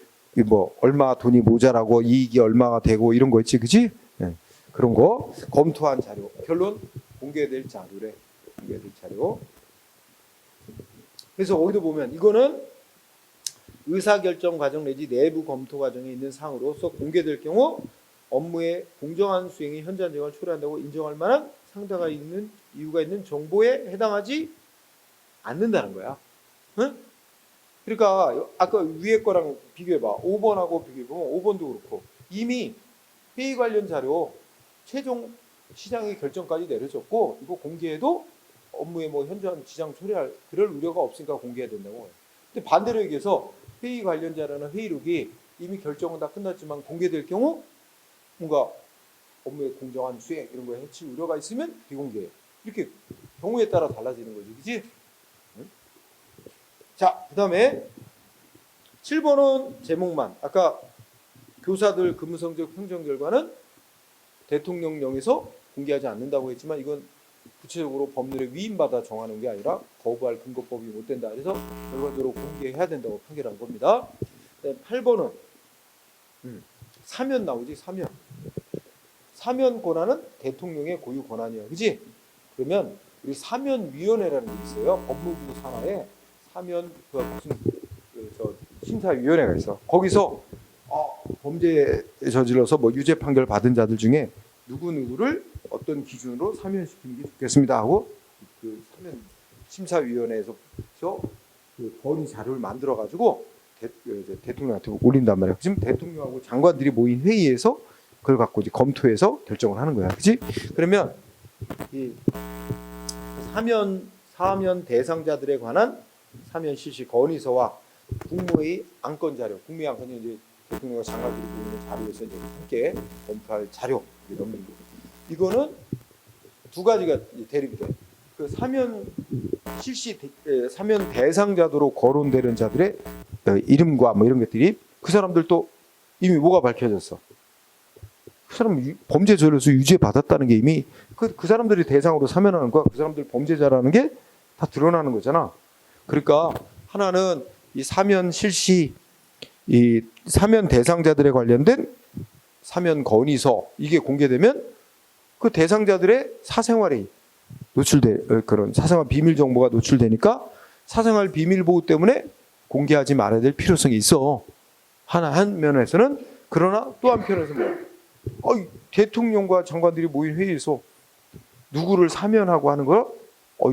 Speaker 1: 뭐 얼마 돈이 모자라고 이익이 얼마가 되고 이런 거 있지, 그지? 네. 그런 거 검토한 자료. 결론 공개될 자료래. 공개될 자료. 그래서 어디도 보면 이거는 의사결정 과정 내지 내부 검토 과정에 있는 사항으로서 공개될 경우 업무의 공정한 수행이 현저한 지장을 초래한다고 인정할 만한 상대가 있는 이유가 있는 정보에 해당하지 않는다는 거야. 응? 그러니까 아까 위에 거랑 비교해봐. 5번하고 비교해보면 5번도 그렇고 이미 회의 관련 자료 최종 시장의 결정까지 내려졌고 이거 공개해도 업무에 뭐 현저한 지장 초래할 그럴 우려가 없으니까 공개해야 된다고. 근데 반대로 얘기해서 회의 관련자라는 회의록이 이미 결정은 다 끝났지만 공개될 경우 뭔가 업무의 공정한 수행 이런 거에 해칠 우려가 있으면 비공개. 이렇게 경우에 따라 달라지는 거지, 그렇지? 응? 자, 그다음에 7번은 제목만. 아까 교사들 근무 성적 평점 결과는 대통령령에서 공개하지 않는다고 했지만 이건 구체적으로 법률에 위임받아 정하는 게 아니라 거부할 근거법이 못 된다. 그래서 결과적으로 공개해야 된다고 판결한 겁니다. 8번은 사면 나오지, 사면. 사면 권한은 대통령의 고유 권한이야, 그렇지? 그러면 우리 사면위원회라는 게 있어요. 법무부 산하에 사면 무슨 심사위원회가 있어. 거기서 범죄 저질러서 뭐 유죄 판결 받은 자들 중에 누구를 어떤 기준으로 사면시키는 게 좋겠습니다 하고 그 사면 심사위원회에서 그 건의 자료를 만들어 가지고 대통령한테 올린단 말이야. 지금 대통령하고 장관들이 모인 회의에서 그걸 갖고 이제 검토해서 결정을 하는 거야, 그렇지? 그러면 이 사면 대상자들에 관한 사면 실시 건의서와 국무회의 안건 자료, 국무회의 안건이 이제 대통령과 장관들이 모이는 자료에서 이제 함께 검토할 자료 넘는 거. 이거는 두 가지가 대립이 돼. 그 사면 실시 사면 대상자도로 거론되는 자들의 이름과 뭐 이런 것들이 그 사람들도 이미 뭐가 밝혀졌어. 그 사람 범죄 저질러서 유죄 받았다는 게 이미 그 사람들이 대상으로 사면하는 거야. 그 사람들 범죄자라는 게 다 드러나는 거잖아. 그러니까 하나는 이 사면 실시 이 사면 대상자들에 관련된 사면 건의서 이게 공개되면 그 대상자들의 사생활이 그런 사생활 비밀 정보가 노출되니까 사생활 비밀 보호 때문에 공개하지 말아야 될 필요성이 있어. 한 면에서는. 그러나 또 한편에서 대통령과 장관들이 모인 회의에서 누구를 사면하고 하는 거야?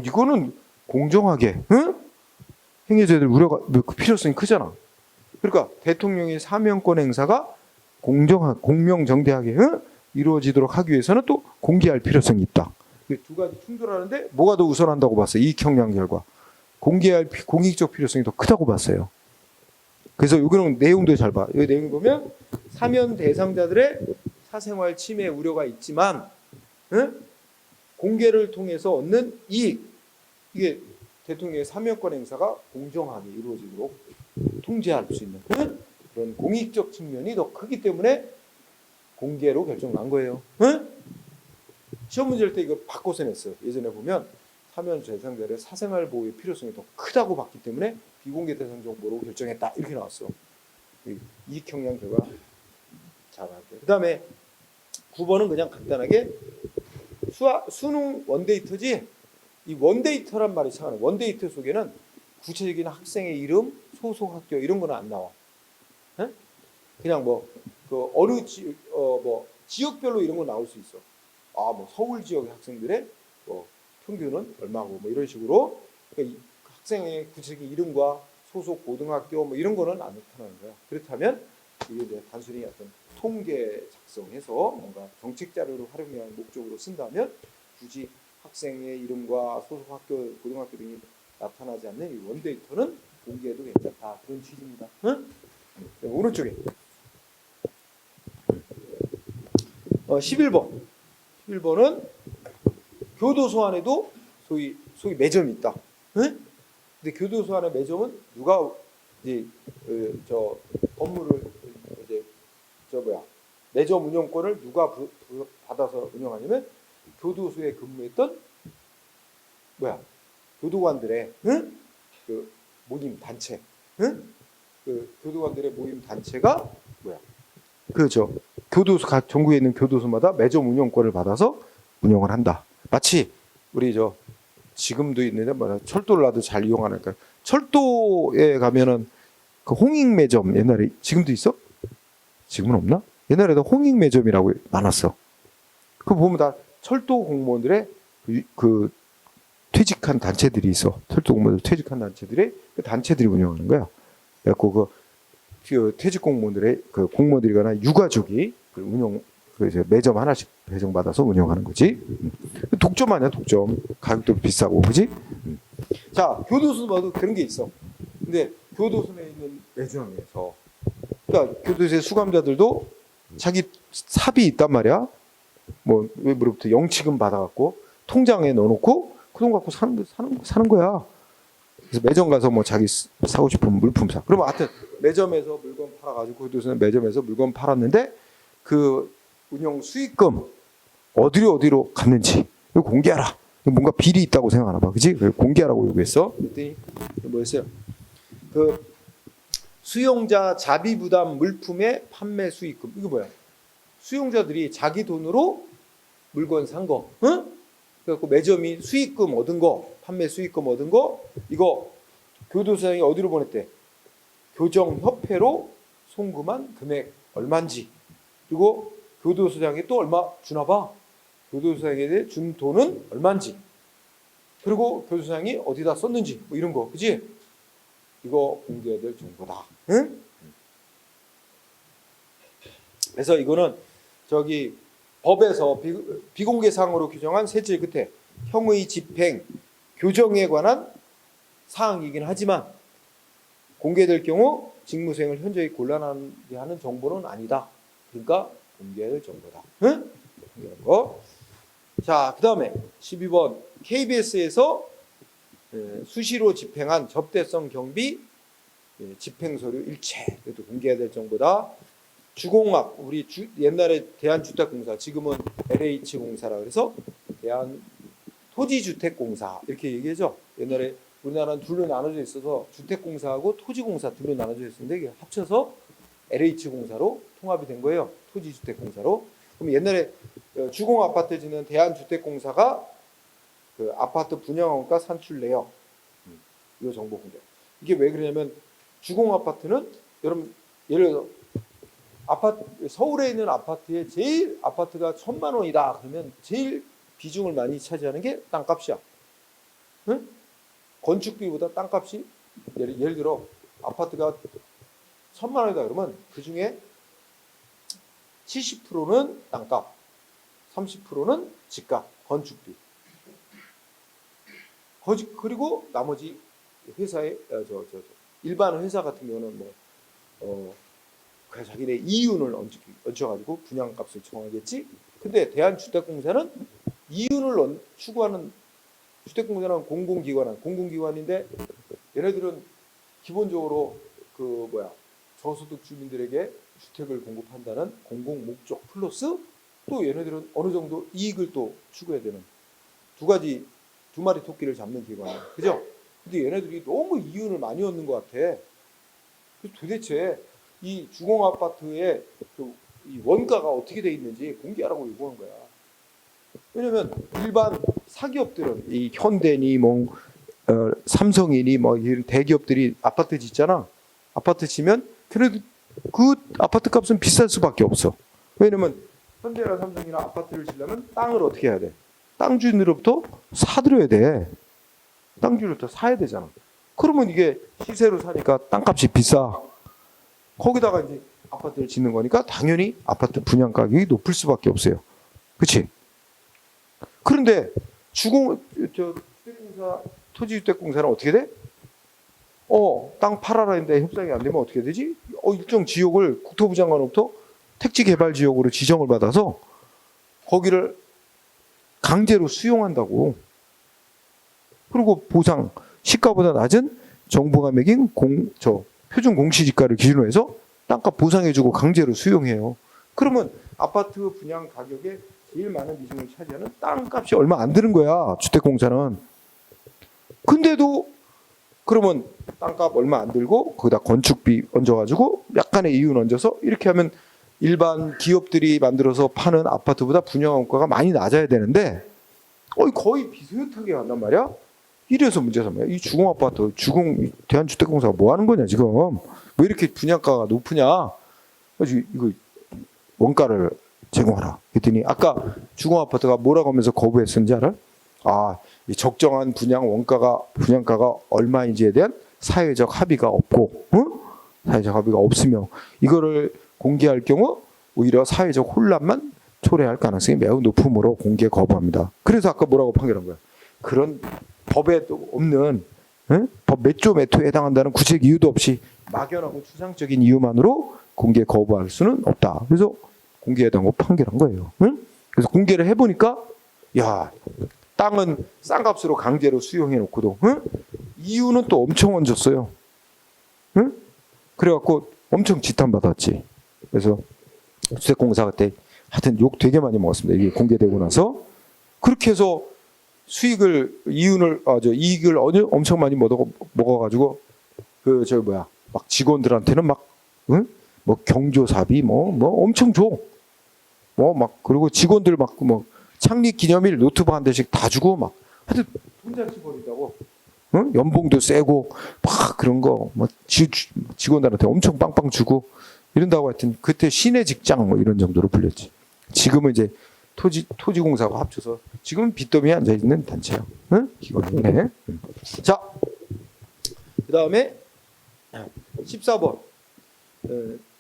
Speaker 1: 이거는 공정하게 행해져야 될 우려가 필요성이 크잖아. 그러니까 대통령의 사면권 행사가 공명정대하게 이루어지도록 하기 위해서는 또 공개할 필요성이 있다. 두 가지 충돌하는데 뭐가 더 우선한다고 봤어요? 이익형량 결과. 공개할 공익적 필요성이 더 크다고 봤어요. 그래서 여기는 내용도 잘 봐. 여기 내용 보면 사면 대상자들의 사생활 침해 우려가 있지만 공개를 통해서 얻는 이익 이게 대통령의 사면권 행사가 공정하게 이루어지도록 통제할 수 있는 그런 공익적 측면이 더 크기 때문에 공개로 결정난 거예요. 시험 문제일 때 이거 바꿔서 냈어요. 예전에 보면 사면 대상자들의 사생활 보호의 필요성이 더 크다고 봤기 때문에 비공개 대상 정보로 결정했다 이렇게 나왔어. 이익형량 결과 잘 알게요. 그 다음에 9번은 그냥 간단하게 수능 원데이터지. 이 원데이터란 말이 상하네. 원데이터 속에는 구체적인 학생의 이름, 소속 학교 이런 거는 안 나와. 그냥 어느 지역별로 이런 거 나올 수 있어. 서울 지역의 학생들의 평균은 얼마고 이런 식으로 그러니까 학생의 구체적인 이름과 소속 고등학교 이런 거는 안 나타나는 거야. 그렇다면 이게 이제 단순히 어떤 통계 작성해서 뭔가 정책 자료를 활용하는 목적으로 쓴다면 굳이 학생의 이름과 소속 학교, 고등학교 등이 나타나지 않는 이 원데이터는 공개해도 괜찮다. 그런 취지입니다. 오른쪽에 11번. 11번은 교도소 안에도 소위 매점이 있다. 근데 교도소 안에 매점은 누가 이제 업무를 매점 운영권을 누가 받아서 운영하냐면 교도소에 근무했던 교도관들의 그 모임 단체, 그 교도관들의 모임 단체가 그렇죠. 전국에 있는 교도소마다 매점 운영권을 받아서 운영을 한다. 마치 우리 지금도 있는데 철도를 나도 잘 이용하니까 철도에 가면은 그 홍익 매점 옛날에 지금도 있어? 지금은 없나? 옛날에도 홍익 매점이라고 많았어. 그거 보면 다 철도 공무원들의 그 퇴직한 단체들이 있어. 철도 공무원들 퇴직한 단체들이 그 단체들이 운영하는 거야. 그래갖고 그 퇴직 공무원들의 그 공무원들이거나 유가족이 그 매점 하나씩 배정받아서 운영하는 거지. 독점 아니야, 독점. 가격도 비싸고, 그지? 자, 교도소 봐도 그런 게 있어. 근데 교도소에 있는 매점에서, 그러니까 교도소의 수감자들도 자기 삽이 있단 말이야. 뭐 외부로부터 영치금 받아갖고 통장에 넣어놓고 그 돈 갖고 사는 거야. 그래서 매점 가서 뭐 자기 사고 싶은 물품 사. 그러면 하여튼 매점에서 물건 팔아가지고 교도소는 매점에서 물건 팔았는데 그 운영 수익금 어디로 갔는지 이거 공개하라. 뭔가 비리 있다고 생각하나 봐, 그지? 공개하라고 요구했어. 그랬더니 뭐였어요? 그 수용자 자비 부담 물품의 판매 수익금. 이거 뭐야? 수용자들이 자기 돈으로 물건 산 거, 응? 그래갖고 매점이 수익금 얻은 거, 판매 수익금 얻은 거, 이거 교도소장이 어디로 보냈대? 교정협회로 송금한 금액 얼마인지, 그리고 교도소장이 또 얼마 주나 봐. 교도소장에게 준 돈은 얼마인지, 그리고 교도소장이 어디다 썼는지, 뭐 이런 거, 그지? 이거 공개해야 될 정보다. 응? 그래서 이거는 저기 법에서 비공개사항으로 규정한 셋째 끝에 형의 집행, 교정에 관한 사항이긴 하지만 공개될 경우 직무수행을 현저히 곤란하게 하는 정보는 아니다. 그러니까 공개해야 될 정보다. 응? 공개하는 거. 자, 그 다음에 12번 KBS에서 수시로 집행한 접대성 경비 집행서류 일체, 이것도 공개해야 될 정보다. 주공학, 우리 옛날에 대한주택공사, 지금은 LH공사라 그래서 대한토지주택공사 이렇게 얘기하죠. 옛날에 우리나라는 둘로 나눠져 있어서 주택공사하고 토지공사 둘로 나눠져 있었는데 이게 합쳐서 LH공사로 통합이 된 거예요. 토지주택공사로. 그럼 옛날에 주공아파트 짓는 대한주택공사가 그 아파트 분양원가 산출 내역, 이거 정보 공개. 이게 왜 그러냐면 주공아파트는 여러분 예를 들어 서울에 있는 아파트에 제일 아파트가 1,000만 원이다 그러면 제일 비중을 많이 차지하는 게 땅값이야. 응? 건축비보다 땅값이 예를 들어 아파트가 1,000만 원이다 그러면 그 중에 70%는 땅값, 30%는 집값, 건축비. 그리고 나머지 회사의 일반 회사 같은 경우는 그래서 자기네 이윤을 얹혀가지고 분양값을 정하겠지. 근데 대한주택공사는 이윤을 추구하는, 주택공사는 공공기관인데 얘네들은 기본적으로 저소득 주민들에게 주택을 공급한다는 공공목적 플러스 또 얘네들은 어느 정도 이익을 또 추구해야 되는 두 마리 토끼를 잡는 기관이야. 그죠? 근데 얘네들이 너무 이윤을 많이 얻는 것 같아. 그래서 도대체 이 주공아파트의 이 원가가 어떻게 돼 있는지 공개하라고 요구한 거야. 왜냐면 일반 사기업들은 이 현대니 삼성이니 이런 대기업들이 아파트 짓잖아. 아파트 지면 그래도 그 아파트 값은 비쌀 수밖에 없어. 왜냐면 현대나 삼성이나 아파트를 지려면 땅을 어떻게 해야 돼? 땅 주인으로부터 사들여야 돼. 땅 주인으로부터 사야 되잖아. 그러면 이게 시세로 사니까 땅값이 비싸. 거기다가 이제 아파트를 짓는 거니까 당연히 아파트 분양 가격이 높을 수밖에 없어요. 그렇지? 그런데 토지주택공사는 어떻게 돼? 땅 팔아라 했는데 협상이 안 되면 어떻게 되지? 일정 지역을 국토부 장관으로부터 택지개발지역으로 지정을 받아서 거기를 강제로 수용한다고. 그리고 보상, 시가보다 낮은 정부가 매긴 표준 공시지가를 기준으로 해서 땅값 보상해주고 강제로 수용해요. 그러면 아파트 분양 가격에 제일 많은 비중을 차지하는 땅값이 얼마 안 드는 거야, 주택공사는. 근데도 그러면 땅값 얼마 안 들고 거기다 건축비 얹어가지고 약간의 이윤 얹어서 이렇게 하면 일반 기업들이 만들어서 파는 아파트보다 분양원가가 많이 낮아야 되는데 거의 비슷하게 한단 말이야. 이래서 문제가 뭐야? 이 주공아파트, 대한주택공사가 뭐 하는 거냐 지금? 왜 이렇게 분양가가 높으냐? 그래서 이거 원가를 제공하라. 그랬더니 아까 주공아파트가 뭐라고 하면서 거부했는지 알아? 이 적정한 분양가가 얼마인지에 대한 사회적 합의가 없고, 사회적 합의가 없으며 이거를 공개할 경우 오히려 사회적 혼란만 초래할 가능성이 매우 높으므로 공개 거부합니다. 그래서 아까 뭐라고 판결한 거야? 그런 법에도 없는 법 몇 조 몇 호에 해당한다는 구체적 이유도 없이 막연하고 추상적인 이유만으로 공개 거부할 수는 없다. 그래서 공개해달라고 판결한 거예요. 그래서 공개를 해보니까 야, 땅은 싼 값으로 강제로 수용해놓고도 이유는 또 엄청 얹었어요. 그래갖고 엄청 지탄받았지. 그래서 주택공사 그때 하여튼 욕 되게 많이 먹었습니다. 이게 공개되고 나서. 그렇게 해서 이익을 엄청 많이 먹어가지고 막 직원들한테는 뭐 경조사비 엄청 줘. 그리고 직원들 창립 기념일 노트북 한 대씩 다 주고 하여튼 돈 잘 쓰버린다고. 연봉도 세고 그런 거 직원들한테 엄청 빵빵 주고 이런다고. 하여튼 그때 시내 직장 이런 정도로 불렸지. 지금은 이제 토지공사가 합쳐서 지금은 빚더미에 앉아 있는 단체예요. 네. 자, 그 다음에 14번.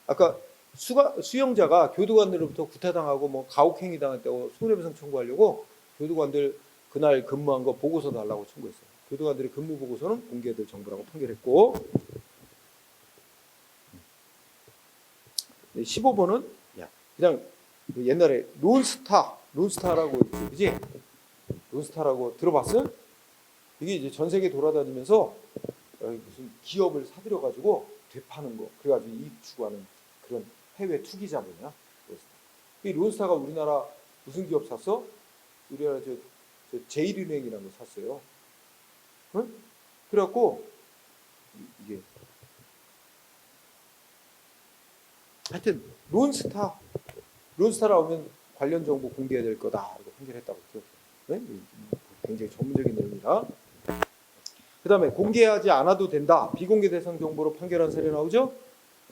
Speaker 1: 아까 수용자가 교도관들로부터 구타당하고 가혹행위 당했다고 손해배상 청구하려고 교도관들 그날 근무한 거 보고서 달라고 청구했어요. 교도관들의 근무 보고서는 공개될 정보라고 판결했고, 15번은 그냥 옛날에 론스타라고 있지, 그지? 론스타라고 들어봤어? 이게 이제 전 세계 돌아다니면서 무슨 기업을 사들여가지고 되파는 거, 그래가지고 이익 추구하는 그런 해외 투기 자본이야. 이 론스타가 우리나라 무슨 기업 샀어? 우리나라 저 제일은행이라는 거 샀어요. 응? 그래갖고 이게 하여튼 론스타라 오면 관련 정보 공개해야 될 거다 이렇게 판결했다고 네? 굉장히 전문적인 내용이라. 그 다음에 공개하지 않아도 된다 비공개 대상 정보로 판결한 사례 나오죠.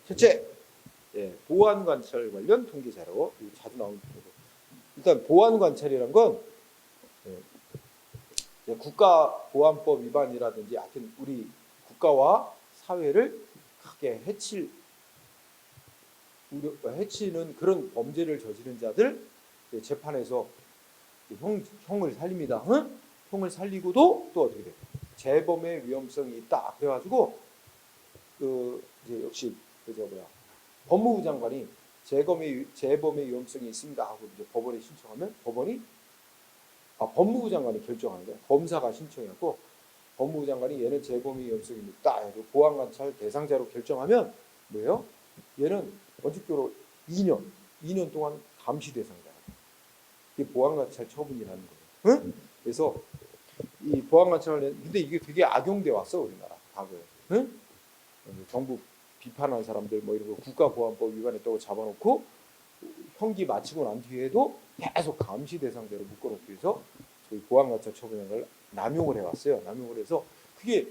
Speaker 1: 첫째, 보안 관찰 관련 통계 자료. 자주 나오는 거고. 일단 보안 관찰이란 건 국가보안법 위반이라든지 하여튼 우리 국가와 사회를 크게 해치는 그런 범죄를 저지른 자들 재판에서 형을 살립니다. 형을 살리고도 또 어떻게 돼? 재범의 위험성이 있다. 그래가지고 이제 역시 법무부 장관이 재범의 위험성이 있습니다 하고 이제 법원에 신청하면 법무부 장관이 결정하는 거야. 검사가 신청했고 법무부 장관이 얘는 재범의 위험성이 있다. 보안 관찰 대상자로 결정하면 뭐예요? 얘는 원칙적으로 2년 동안 감시 대상자야. 이게 보안 관찰 처분이라는 거예요. 응? 그래서 이 보안 관찰을 근데 이게 되게 악용돼 왔어 우리나라 과거에. 응? 정부 비판한 사람들 이런 거 국가보안법 위반했다고 잡아놓고 형기 마치고 난 뒤에도 계속 감시 대상자로 묶어놓기 위해서 저희 보안관찰 처분이라는 걸 남용을 해왔어요. 남용을 해서 그게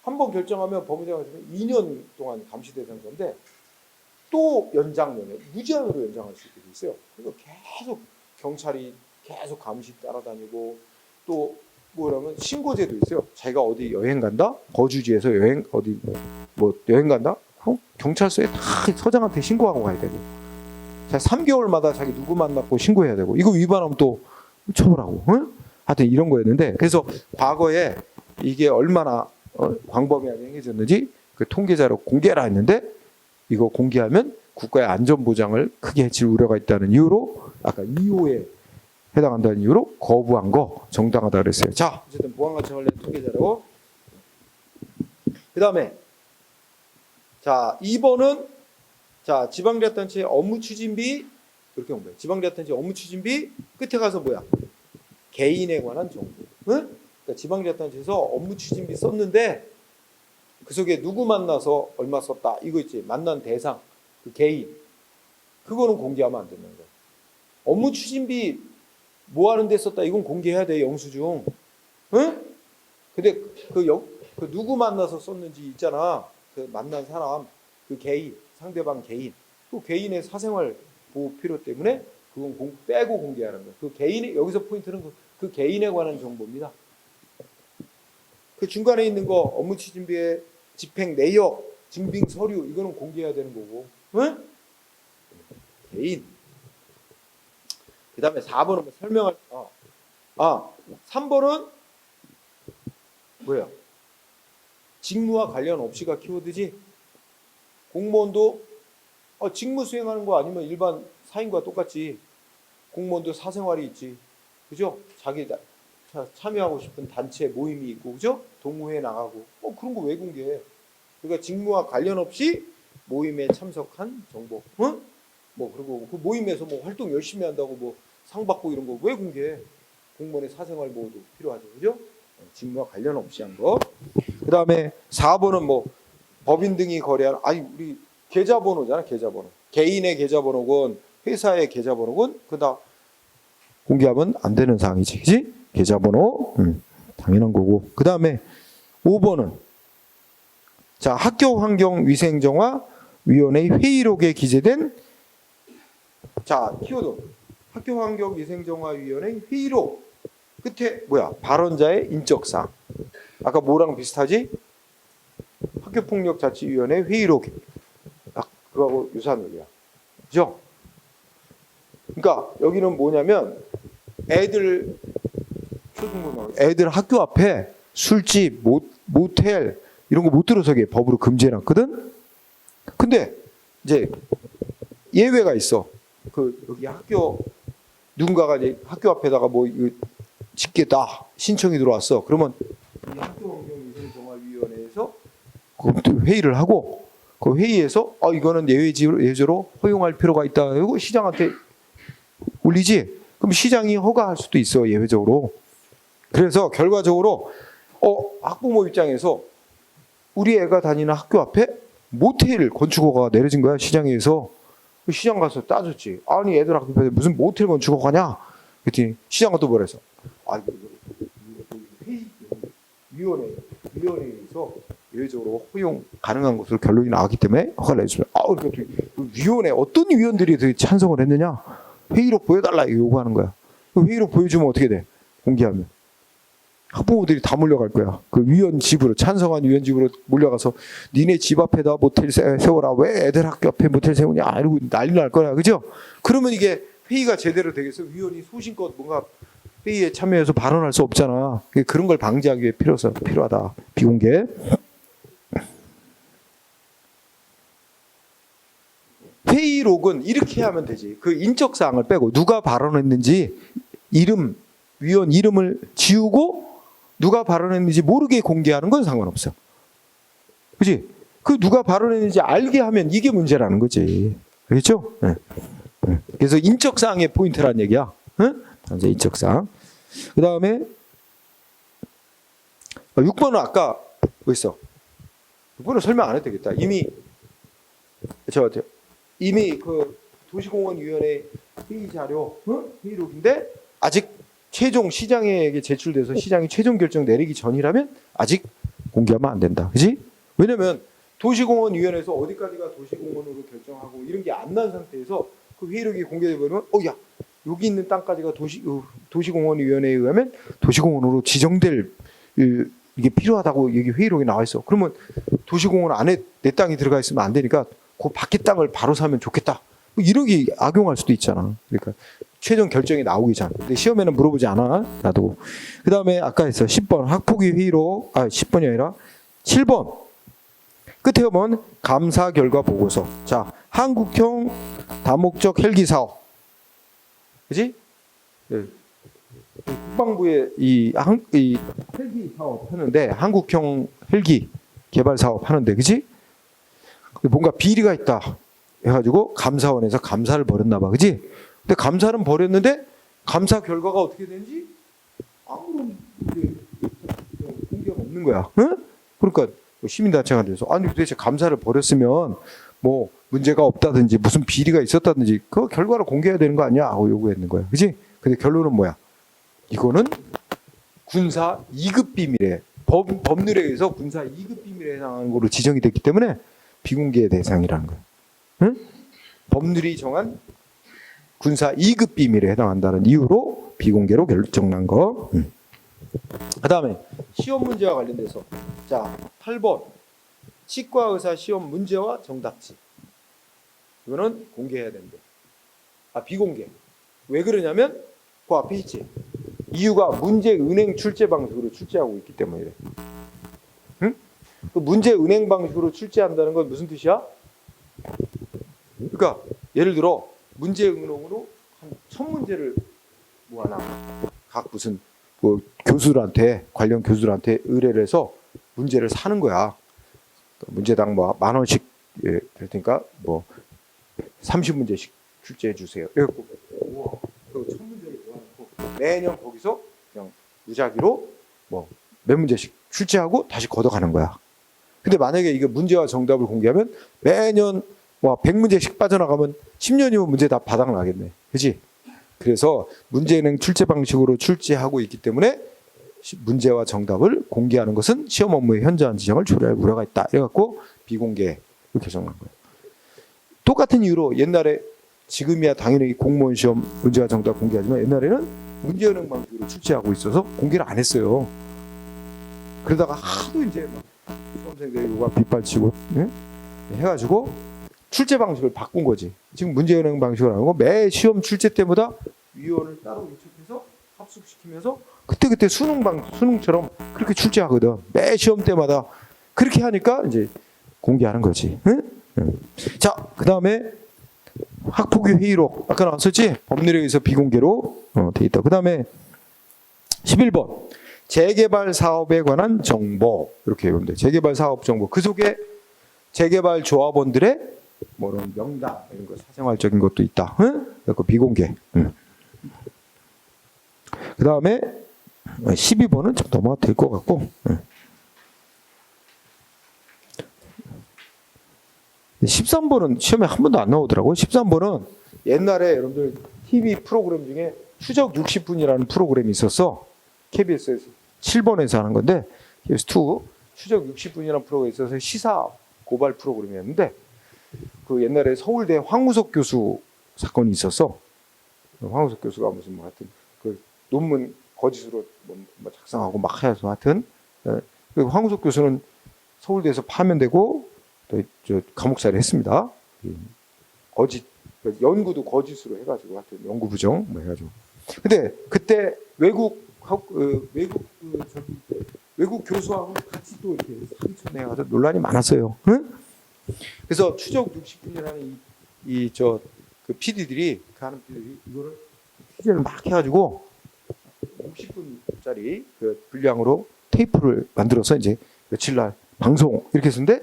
Speaker 1: 한번 결정하면 법무장관 2년 동안 감시 대상자인데 또 연장면에 무제한으로 연장할 수 있게 돼 있어요. 그래서 계속 경찰이 계속 감시 따라다니고 또 뭐라면 신고제도 있어요. 자기가 어디 여행 간다? 거주지에서 여행 간다? 경찰서에 다 서장한테 신고하고 가야 되고 3개월마다 자기 누구 만났고 신고해야 되고 이거 위반하면 또 처벌하고 하여튼 이런 거였는데 그래서 과거에 이게 얼마나 광범위하게 행해졌는지 그 통계자료 공개라 했는데 이거 공개하면 국가의 안전보장을 크게 해칠 우려가 있다는 이유로 아까 2호에 해당한다는 이유로 거부한 거 정당하다 그랬어요. 자, 어쨌든 보안관찰 관련 통계자료. 그 다음에 자 2번은 자 지방자치단체 업무 추진비 이렇게 온 거예요. 지방자치단체 업무 추진비 끝에 가서 개인에 관한 정보. 응? 그러니까 지방자치단체에서 업무 추진비 썼는데 그 속에 누구 만나서 얼마 썼다 이거 있지. 만난 대상 그 개인 그거는 공개하면 안 되는 거예요. 업무 추진비 뭐 하는 데 썼다 이건 공개해야 돼 영수증. 응? 근데 그 누구 만나서 썼는지 있잖아. 그 만난 사람 그 개인 상대방 개인 또 개인의 사생활 보호 필요 때문에 그건 빼고 공개하는 거예요. 그 개인의 여기서 포인트는 그 개인에 관한 정보입니다. 그 중간에 있는 거 업무 추진비의 집행 내역, 증빙 서류 이거는 공개해야 되는 거고, 응? 개인. 그다음에 4번은 뭐 설명할 3번은 뭐야? 직무와 관련 없이가 키워드지. 공무원도 직무 수행하는 거 아니면 일반 사인과 똑같지. 공무원도 사생활이 있지. 그죠? 자기 참여하고 싶은 단체 모임이 있고, 그죠? 동호회 나가고. 그런 거 왜 공개해? 그러니까 직무와 관련 없이 모임에 참석한 정보. 응? 뭐 그리고 그 모임에서 뭐 활동 열심히 한다고 뭐 상 받고 이런 거 왜 공개해? 공무원의 사생활 보호도 필요하죠. 그죠? 직무와 관련 없이 한 거. 그다음에 4번은 뭐 법인 등이 거래하는 우리 계좌번호잖아. 계좌번호. 개인의 계좌번호건 회사의 계좌번호건 그다 공개하면 안 되는 사항이지. 그지? 계좌번호. 당연한 거고. 그다음에 5번은 자, 학교환경위생정화위원회 회의록에 기재된 자, 키워드. 학교환경위생정화위원회 회의록. 끝에 뭐야? 발언자의 인적사항. 아까 뭐랑 비슷하지? 학교폭력자치위원회 회의록. 그거하고 유사한 얘기야. 그죠? 그러니까 여기는 뭐냐면 애들 학교 앞에 술집, 모텔 이런 거 못 들어서게 법으로 금지해놨거든. 근데 이제 예외가 있어. 여기 학교 누군가가 이제 학교 앞에다가 뭐 짓겠다 신청이 들어왔어. 그러면 이 학교환경위생정화위원회에서 회의를 하고 그 회의에서 이거는 예외적으로 허용할 필요가 있다. 이거 시장한테 올리지. 그럼 시장이 허가할 수도 있어 예외적으로. 그래서 결과적으로 학부모 입장에서 우리 애가 다니는 학교 앞에 모텔 건축허가가 내려진 거야 시장에서. 시장 가서 따졌지. 아니 애들 학교 앞에 무슨 모텔 건축허가냐? 그랬더니 시장은 또 뭐라 했어? 위원회에서 예외적으로 허용 가능한 것으로 결론이 나왔기 때문에 허가를 내주면 그러니까 위원회 어떤 위원들이 찬성을 했느냐? 회의록 보여달라 이거 요구하는 거야. 회의록 보여주면 어떻게 돼? 공개하면 학부모들이 다 몰려갈 거야. 그 위원 집으로 찬성한 위원 집으로 몰려가서 니네 집 앞에다 모텔 세워라. 왜 애들 학교 앞에 모텔 세우냐? 이러고 난리 날 거야. 그죠? 그러면 이게 회의가 제대로 되겠어? 위원이 소신껏 뭔가 회의에 참여해서 발언할 수 없잖아. 그런 걸 방지하기 위해 필요하다. 비공개. 회의록은 이렇게 하면 되지. 그 인적사항을 빼고 누가 발언했는지 위원 이름을 지우고 누가 발언했는지 모르게 공개하는 건 상관없어. 그치? 그 누가 발언했는지 알게 하면 이게 문제라는 거지. 알겠죠? 네. 그래서 인적사항의 포인트란 얘기야. 응? 이제 인적사항. 그 다음에 6번은 아까 뭐 있어? 6번은 설명 안 해도 되겠다. 이미 그 도시공원위원회 회의 자료, 회의록인데 아직 최종 시장에게 제출돼서 시장이 최종 결정 내리기 전이라면 아직 공개하면 안 된다. 그지? 왜냐면 도시공원위원회에서 어디까지가 도시공원으로 결정하고 이런 게 안 난 상태에서 그 회의록이 공개돼 버리면 여기 있는 땅까지가 도시공원위원회에 의하면 도시공원으로 지정될 이게 필요하다고 여기 회의록에 나와 있어. 그러면 도시공원 안에 내 땅이 들어가 있으면 안 되니까 그 밖에 땅을 바로 사면 좋겠다. 이렇게 악용할 수도 있잖아. 그러니까 최종 결정이 나오기 전. 근데 시험에는 물어보지 않아. 놔두고. 그 다음에 아까 했어. 10번 학폭위 회의록. 10번이 아니라 7번. 끝에 보면 감사 결과 보고서. 자, 한국형 다목적 헬기 사업. 그지? 네. 국방부에 이 헬기 사업 하는데 한국형 헬기 개발 사업 하는데 그지? 뭔가 비리가 있다 해가지고 감사원에서 감사를 벌였나 봐. 그지? 근데 감사는 벌였는데 감사 결과가 어떻게 되는지 아무런 공개가 없는 거야. 응? 그러니까 시민단체가 돼서 도대체 감사를 벌였으면 뭐 문제가 없다든지 무슨 비리가 있었다든지 그 결과를 공개해야 되는 거 아니야? 하고 요구했는 거야. 그지? 근데 결론은 뭐야? 이거는 군사 2급 비밀에 법률에 의해서 군사 2급 비밀에 해당하는 거로 지정이 됐기 때문에 비공개 대상이라는 거야. 응? 법률이 정한 군사 2급 비밀에 해당한다는 이유로 비공개로 결정난 거. 그 다음에 시험 문제와 관련돼서 자 8번 치과의사 시험 문제와 정답지 이거는 공개해야 된대. 비공개. 왜 그러냐면 그 앞에 있지. 이유가 문제 은행 출제 방식으로 출제하고 있기 때문이래. 응? 그 문제 은행 방식으로 출제한다는 건 무슨 뜻이야? 그러니까 예를 들어 문제 은행으로 한 1000문제를 뭐 하나 각 무슨 뭐 교수들한테 관련 교수들한테 의뢰를 해서 문제를 사는 거야. 문제당 뭐 10,000원씩 예, 될 테니까 뭐 30문제씩 출제해 주세요. 그래갖고 우와, 그 1000문제를 모아놓고 매년 거기서 그냥 무작위로 뭐 몇 문제씩 출제하고 다시 걷어가는 거야. 근데 만약에 이거 문제와 정답을 공개하면 매년 와 100문제씩 빠져나가면 10년이면 문제 다 바닥 나겠네. 그지? 그래서 문제은행 출제 방식으로 출제하고 있기 때문에 문제와 정답을 공개하는 것은 시험 업무의 현저한 지정을 초래할 우려가 있다. 이래갖고 비공개 이렇게 정한 거예요. 똑같은 이유로 옛날에 지금이야 당연히 공무원 시험 문제와 정답 공개하지만 옛날에는 문제은행 방식으로 출제하고 있어서 공개를 안 했어요. 그러다가 하도 이제 막 수험생들이 누가 빗발치고 네? 해가지고 출제 방식을 바꾼 거지. 지금 문제은행 방식을 안 하고 매 시험 출제 때마다 위원을 따로 위촉해서 합숙시키면서 그때 수능처럼 그렇게 출제하거든. 매 시험 때마다 그렇게 하니까 이제 공개하는 거지. 응? 응. 자, 그 다음에 학폭위 회의록 아까 나왔었지? 법률에 의해서 비공개로 돼 있다. 그 다음에 11번 재개발 사업에 관한 정보 이렇게 보면 돼. 재개발 사업 정보 그 속에 재개발 조합원들의 뭐 이런 명단 이런 거 사생활적인 것도 있다. 응? 그래서 비공개. 응. 그 다음에 12번은 좀 넘어가도 될 것 같고. 응. 13번은 시험에 한 번도 안 나오더라고요. 13번은 옛날에 여러분들 TV 프로그램 중에 추적 60분이라는 프로그램이 있었어. KBS에서 7번에서 하는 건데 KBS2 추적 60분이라는 프로그램이 있어서 시사 고발 프로그램이었는데 그 옛날에 서울대 황우석 교수 사건이 있었어. 황우석 교수가 무슨 뭐 하여튼 그 논문 거짓으로 뭐 작성하고 막 해서 하여튼 그 황우석 교수는 서울대에서 파면되고 또 저 감옥살이 했습니다. 거짓 연구도 거짓으로 해가지고 하여튼 연구 부정 뭐 해가지고. 근데 그때 외국 교수하고 같이 또 이렇게 사기쳐내 가지고 논란이 많았어요. 응? 그래서 추적 60분이라는 그 PD들이 그 하는 PD들이 이거를 취재를 막 해가지고 60분짜리 그 분량으로 테이프를 만들어서 이제 며칠 날 방송 이렇게 했는데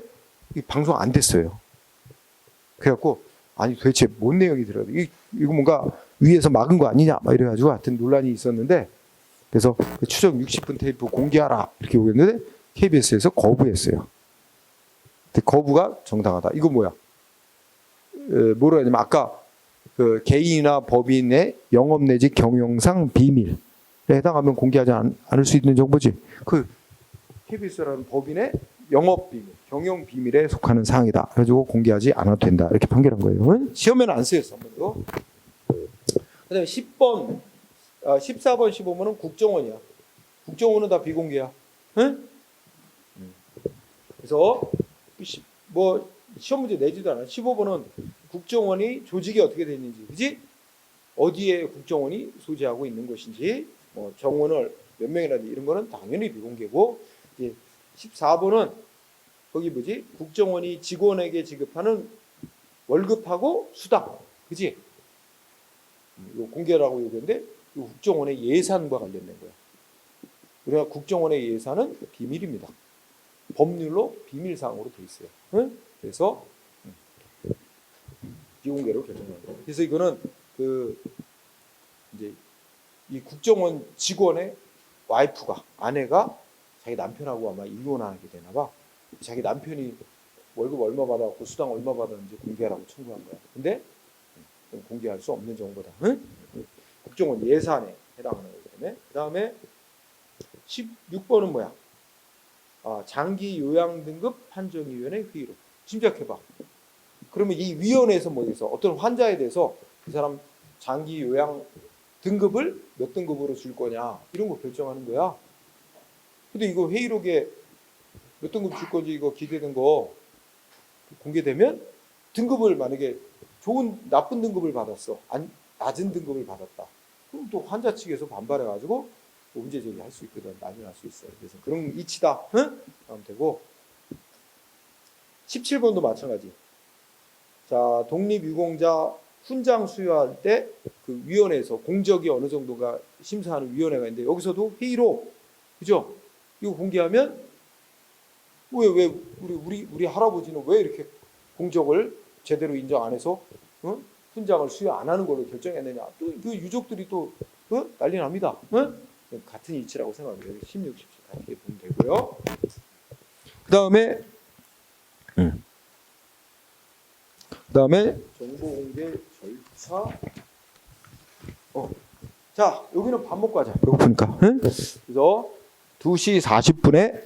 Speaker 1: 이 방송 안 됐어요. 그래갖고 아니 도대체 뭔 내용이 들어요? 이거 뭔가 위에서 막은 거 아니냐? 막 이래가지고 하여튼 논란이 있었는데 그래서 그 추적 60분 테이프 공개하라 이렇게 요구했는데 KBS에서 거부했어요. 근데 거부가 정당하다. 이거 뭐야? 뭐라 하냐면 아까 그 개인이나 법인의 영업 내지 경영상 비밀에 해당하면 공개하지 않을 수 있는 정보지. 그 KBS라는 법인의 영업 비밀, 경영 비밀에 속하는 사항이다. 그래가지고 공개하지 않아도 된다. 이렇게 판결한 거예요. 시험에는 안 쓰였어. 한 번도. 그다음에 10번, 14번, 15번은 국정원이야. 국정원은 다 비공개야. 응? 그래서 뭐 시험 문제 내지도 않아. 15번은 국정원이 조직이 어떻게 되어 있는지, 그지? 어디에 국정원이 소재하고 있는 것인지, 뭐 정원을 몇 명이라든지 이런 거는 당연히 비공개고, 이제 14번은 거기 뭐지? 국정원이 직원에게 지급하는 월급하고 수당, 그지? 이거 공개라고 얘기했는데 이거 국정원의 예산과 관련된 거야. 우리가 국정원의 예산은 비밀입니다. 법률로 비밀사항으로 돼 있어요. 응? 그래서 비공개로 결정한 거예요. 그래서 이거는 그 이제 이 국정원 직원의 와이프가 아내가 자기 남편하고 아마 이혼하게 되나 봐. 자기 남편이 월급 얼마 받아갖고 수당 얼마 받았는지 공개하라고 청구한 거야. 근데 공개할 수 없는 정보다. 응? 국정원 예산에 해당하는 거기 때문에. 그 다음에 16번은 뭐야? 장기 요양 등급 판정위원회 회의록. 짐작해봐. 그러면 이 위원회에서 뭐겠어? 어떤 환자에 대해서 그 사람 장기 요양 등급을 몇 등급으로 줄 거냐 이런 거 결정하는 거야. 근데 이거 회의록에 몇 등급 줄 건지 이거 기재된 거 공개되면 등급을 만약에 나쁜 등급을 받았어. 안 낮은 등급을 받았다. 그럼 또 환자 측에서 반발해가지고 문제 제기할 수 있거든. 난리 날 수 있어요. 그래서 그런 이치다. 응? 하면 되고 17번도 마찬가지. 자, 독립유공자 훈장 수여할 때 그 위원회에서 공적이 어느 정도가 심사하는 위원회가 있는데 여기서도 회의로 그죠? 이거 공개하면 왜 우리 할아버지는 왜 이렇게 공적을 제대로 인정 안 해서 훈장을 수여 안 하는 걸로 결정했느냐? 또 그 유족들이 또 난리 납니다. 같은 이치라고 생각합니다. 16, 17 같이 보면 되고요. 그다음에 정보 공개 절차. 자, 여기는 밥 먹고 하자. 배고프니까. 그래서 2시 40분에